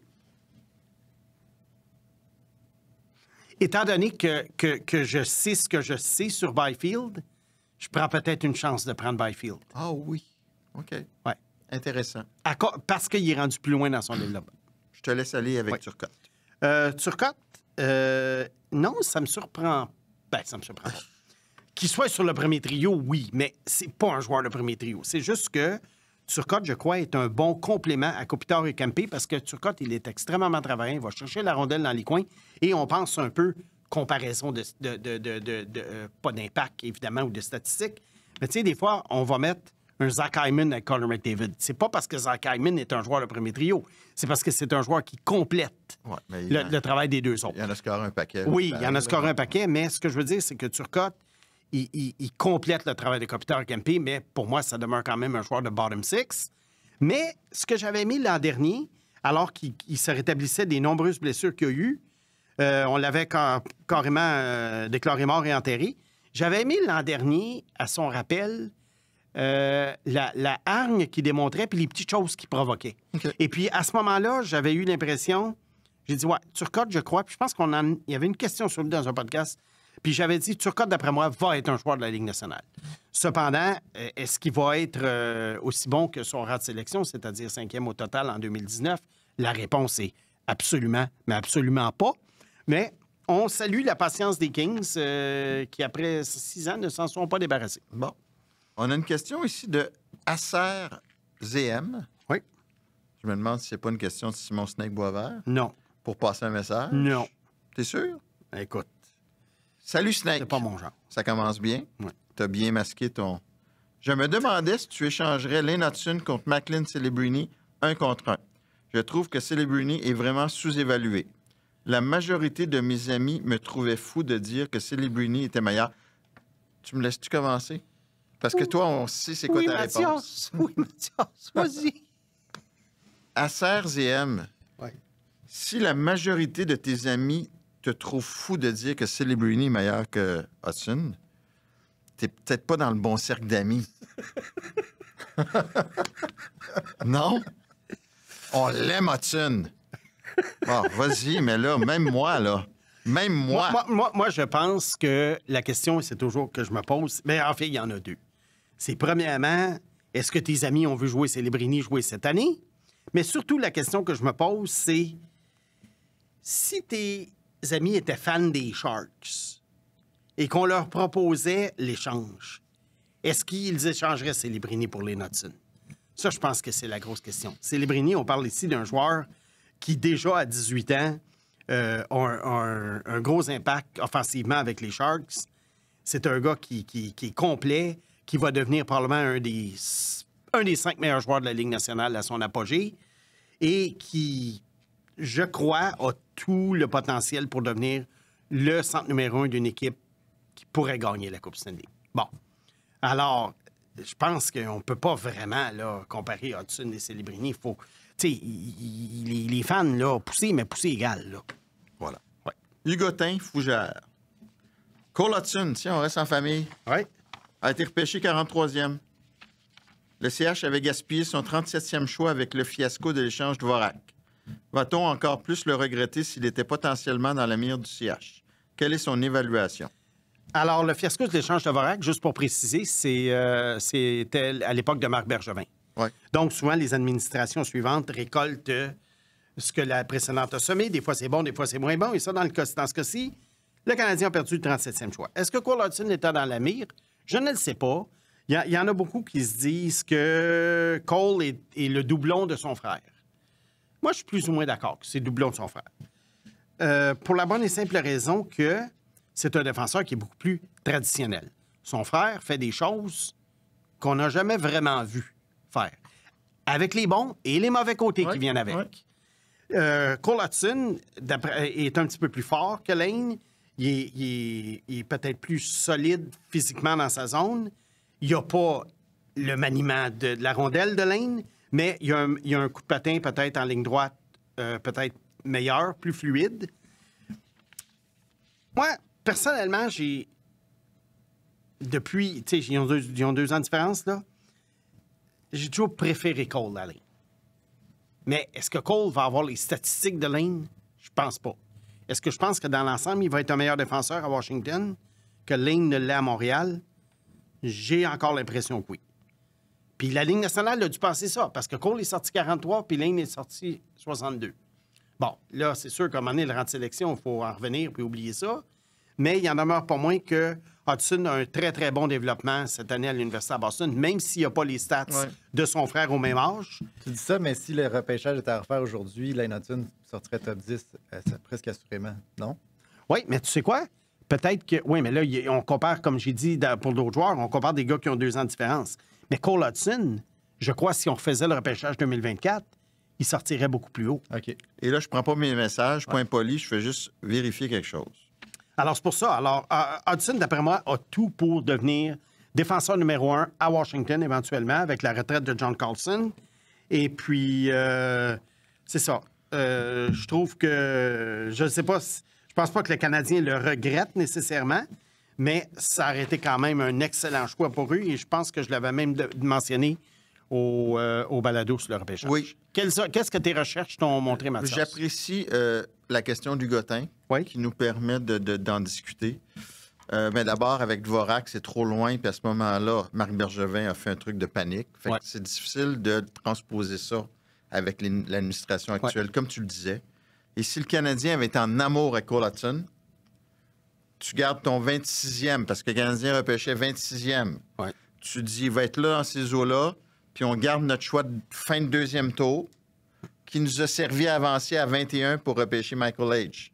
Étant donné que je sais ce que je sais sur Byfield, je prends peut-être une chance de prendre Byfield. Ah oui. OK. Ouais. Intéressant. Parce qu'il est rendu plus loin dans son développement. Je te laisse aller avec Ouais. Turcotte. Turcotte, non, ça me surprend. Ben, ça me surprend pas. Qu'il soit sur le premier trio, oui, mais c'est pas un joueur de premier trio. C'est juste que Turcotte, je crois, est un bon complément à Kopitar et Kempe parce que Turcotte, il est extrêmement travaillant. Il va chercher la rondelle dans les coins et on pense un peu comparaison pas d'impact, évidemment, ou de statistiques. Mais tu sais, des fois, on va mettre un Zach Hyman avec Connor McDavid. C'est pas parce que Zach Hyman est un joueur de premier trio. C'est parce que c'est un joueur qui complète Ouais, mais le travail des deux autres. il y en a scoré un paquet. Oui, il y en a scoré un paquet, mais ce que je veux dire, c'est que Turcotte, il complète le travail de Kopitar et Kempe, mais pour moi, ça demeure quand même un joueur de bottom six. Mais ce que j'avais mis l'an dernier, alors qu'il se rétablissait des nombreuses blessures qu'il y a eu, on l'avait carrément déclaré mort et enterré. J'avais mis l'an dernier, à son rappel, la hargne qu'il démontrait puis les petites choses qu'il provoquait. OK. Et puis, à ce moment-là, j'avais eu l'impression... J'ai dit, ouais, Turcotte, je crois. Puis je pense il y avait une question sur lui dans un podcast. Puis j'avais dit, Turcotte, d'après moi, va être un joueur de la Ligue nationale. Cependant, est-ce qu'il va être aussi bon que son rang de sélection, c'est-à-dire 5e au total en 2019? La réponse est absolument, mais absolument pas. Mais on salue la patience des Kings qui, après 6 ans, ne s'en sont pas débarrassés. Bon. On a une question ici de Acer ZM. Oui. Je me demande si c'est pas une question de Simon Snake Boisvert Non. pour passer un message. Non. T'es sûr? Écoute, Salut Snake. c'est pas mon genre. Ça commence bien. Ouais. T'as bien masqué ton... Je me demandais si tu échangerais Lane Hudson contre Macklin Celebrini 1 contre 1. Je trouve que Celebrini est vraiment sous-évalué. La majorité de mes amis me trouvaient fou de dire que Celebrini était meilleur. Tu me laisses-tu commencer? Parce que toi, on sait c'est quoi ta réponse. Oui, Mathias, vas-y. À Serres et M, Ouais. si la majorité de tes amis te trouvent fou de dire que Celebrini est meilleur que Hudson, t'es peut-être pas dans le bon cercle d'amis. Non? On l'aime, Hudson. Bon, vas-y, mais là, même moi, même moi. Moi, je pense que la question, c'est toujours que je me pose. Mais en fait, il y en a deux. C'est premièrement, est-ce que tes amis ont vu jouer Celebrini jouer cette année? Mais surtout, la question que je me pose, c'est si tes amis étaient fans des Sharks et qu'on leur proposait l'échange, est-ce qu'ils échangeraient Celebrini pour les Hudson? Ça, je pense que c'est la grosse question. Celebrini, on parle ici d'un joueur qui, déjà à 18 ans, a un gros impact offensivement avec les Sharks. C'est un gars qui est complet, qui va devenir probablement un des 5 meilleurs joueurs de la Ligue nationale à son apogée et qui, je crois, a tout le potentiel pour devenir le centre numéro 1 d'une équipe qui pourrait gagner la Coupe Stanley. Bon. Alors, je pense qu'on ne peut pas vraiment là, comparer Hudson et Celebrini. Il faut... Tu sais, les fans, là, pousser, mais pousser égal, là. Voilà. Ouais. Hugotin Fougère. Cole Hudson, tiens, on reste en famille, Ouais. a été repêché 43e. Le CH avait gaspillé son 37e choix avec le fiasco de l'échange de Dvorak. Va-t-on encore plus le regretter s'il était potentiellement dans la mire du CH? Quelle est son évaluation? Alors, le fiasco de l'échange de Dvorak, juste pour préciser, c'était à l'époque de Marc Bergevin. Ouais. Donc, souvent, les administrations suivantes récoltent ce que la précédente a semé. Des fois, c'est bon, des fois, c'est moins bon. Et ça, dans ce cas-ci, le Canadien a perdu le 37e choix. Est-ce que Cole Hudson était dans la mire? Je ne le sais pas. Il y en a beaucoup qui se disent que Cole est le doublon de son frère. Moi, je suis plus ou moins d'accord que c'est le doublon de son frère. Pour la bonne et simple raison que c'est un défenseur qui est beaucoup plus traditionnel. Son frère fait des choses qu'on n'a jamais vraiment vues faire. Avec les bons et les mauvais côtés qui viennent avec. Cole Hudson est un petit peu plus fort que Lane. Il est peut-être plus solide physiquement dans sa zone. Il n'a pas le maniement de la rondelle de Lane, mais il y a un coup de patin peut-être en ligne droite, peut-être meilleur, plus fluide. Moi, personnellement, depuis, tu sais, ils ont 2 ans de différence, là. J'ai toujours préféré Cole à Lane. Mais est-ce que Cole va avoir les statistiques de Lane? Je pense pas. Est-ce que je pense que dans l'ensemble, il va être un meilleur défenseur à Washington que Lane ne l'est à Montréal? J'ai encore l'impression que oui. Puis la Ligue nationale a dû penser ça, parce que Cole est sorti 43, puis Lane est sorti 62. Bon, là, c'est sûr qu'à un moment donné, le rang de sélection, il faut en revenir puis oublier ça. Mais il en demeure pas moins que Hudson a un très, très bon développement cette année à l'Université de Boston, même s'il n'a pas les stats de son frère au même âge. Tu dis ça, mais si le repêchage était à refaire aujourd'hui, Lane Hudson sortirait top 10 presque assurément, non? Oui, mais tu sais quoi? Peut-être que... Oui, mais là, on compare, comme j'ai dit pour d'autres joueurs, on compare des gars qui ont 2 ans de différence. Mais Cole Hudson, je crois, si on refaisait le repêchage 2024, il sortirait beaucoup plus haut. OK. Et là, je prends pas mes messages, point poli, je fais juste vérifier quelque chose. Alors, c'est pour ça. Alors, Hudson, d'après moi, a tout pour devenir défenseur numéro 1 à Washington, éventuellement, avec la retraite de John Carlson. Et puis, c'est ça. Je trouve que... Je ne sais pas... Je pense pas que le Canadien le regrette nécessairement, mais ça aurait été quand même un excellent choix pour eux. Et je pense que je l'avais même mentionné au balado sur le repêchage. Oui. Qu'est-ce que tes recherches t'ont montré, Mathias? J'apprécie la question du Gotin qui nous permet d'en discuter. Mais d'abord, avec Dvorak, c'est trop loin. Puis à ce moment-là, Marc Bergevin a fait un truc de panique. Fait que c'est difficile de transposer ça avec l'administration actuelle, comme tu le disais. Et si le Canadien avait été en amour avec Cole Hudson, tu gardes ton 26e, parce que le Canadien repêchait 26e. Ouais. Tu dis, il va être là dans ces eaux-là, puis on garde notre choix de fin de 2e tour. qui nous a servi à avancer à 21 pour repêcher Michael H.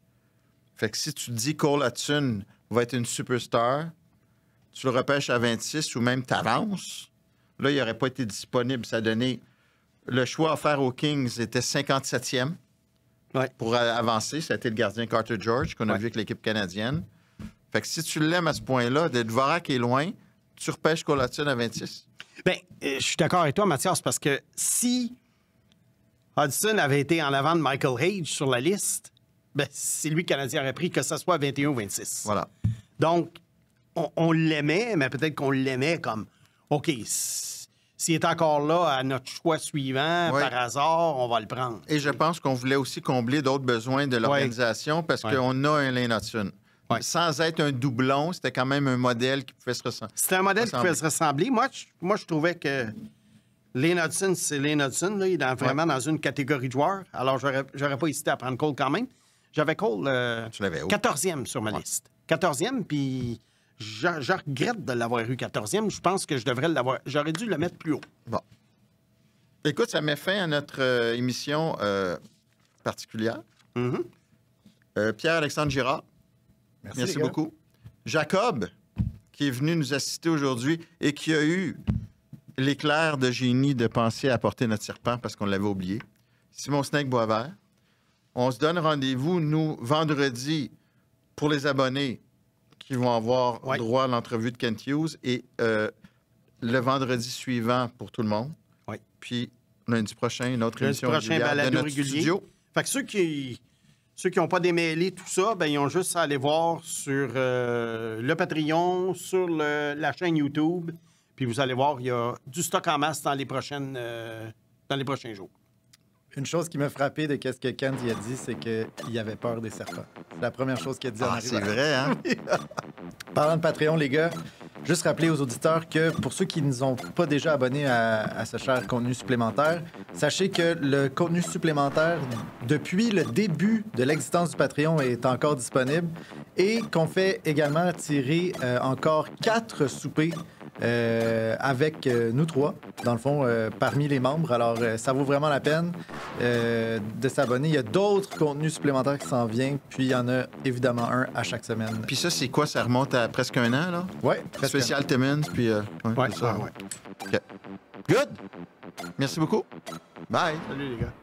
Fait que si tu te dis Cole Hudson va être une superstar, tu le repêches à 26 ou même t'avances, là, il n'aurait pas été disponible. Ça a donné... Le choix offert aux Kings était 57e pour avancer. Ça a été le gardien Carter George qu'on a vu avec l'équipe canadienne. Fait que si tu l'aimes à ce point-là, de Dvorak est loin, tu repêches Cole Hudson à 26. Bien, je suis d'accord avec toi, Mathias, parce que si Hudson avait été en avant de Michael Hage sur la liste, ben, c'est lui que le Canadien aurait pris, que ce soit 21 ou 26. Voilà. Donc, on l'aimait, mais peut-être qu'on l'aimait comme, OK, s'il est encore là à notre choix suivant, par hasard, on va le prendre. Et je pense qu'on voulait aussi combler d'autres besoins de l'organisation parce qu'on a un Lane Hudson. Sans être un doublon, c'était quand même un modèle qui pouvait se ressembler. C'était un modèle qui pouvait se ressembler. Moi, je trouvais que Lane Hudson, c'est Lane Hudson. Là, il est vraiment dans une catégorie de joueurs. Alors, j'aurais pas hésité à prendre Cole quand même. J'avais Cole 14e sur ma liste. 14e, puis je regrette de l'avoir eu 14e. Je pense que j'aurais dû le mettre plus haut. Bon. Écoute, ça met fin à notre émission particulière. Pierre-Alexandre Girard. Merci beaucoup. Jacob, qui est venu nous assister aujourd'hui et qui a eu l'éclair de génie de penser à porter notre serpent parce qu'on l'avait oublié. Simon Snake Boisvert. On se donne rendez-vous, nous, vendredi, pour les abonnés qui vont avoir droit à l'entrevue de Kent Hughes et le vendredi suivant pour tout le monde. Oui. Puis lundi prochain, une autre émission régulière de notre studio. Fait que ceux qui n'ont pas démêlé tout ça, ben, ils ont juste à aller voir sur le Patreon, sur la chaîne YouTube. Puis vous allez voir, il y a du stock en masse dans les prochains jours. Une chose qui m'a frappé de ce que Ken a dit, c'est qu'il avait peur des serpents. C'est la première chose qu'il a dit en arrivant. C'est vrai, hein? Parlant de Patreon, les gars, juste rappeler aux auditeurs que pour ceux qui ne sont pas déjà abonnés à ce cher contenu supplémentaire, sachez que le contenu supplémentaire, depuis le début de l'existence du Patreon, est encore disponible et qu'on fait également tirer encore 4 soupers avec nous 3, dans le fond, parmi les membres. Alors, ça vaut vraiment la peine de s'abonner. Il y a d'autres contenus supplémentaires qui s'en viennent, puis il y en a évidemment un à chaque semaine. Puis ça, c'est quoi? Ça remonte à presque un an, là? Oui. Spécial Timmins, puis... c'est ça. OK. Good! Merci beaucoup. Bye! Salut, les gars.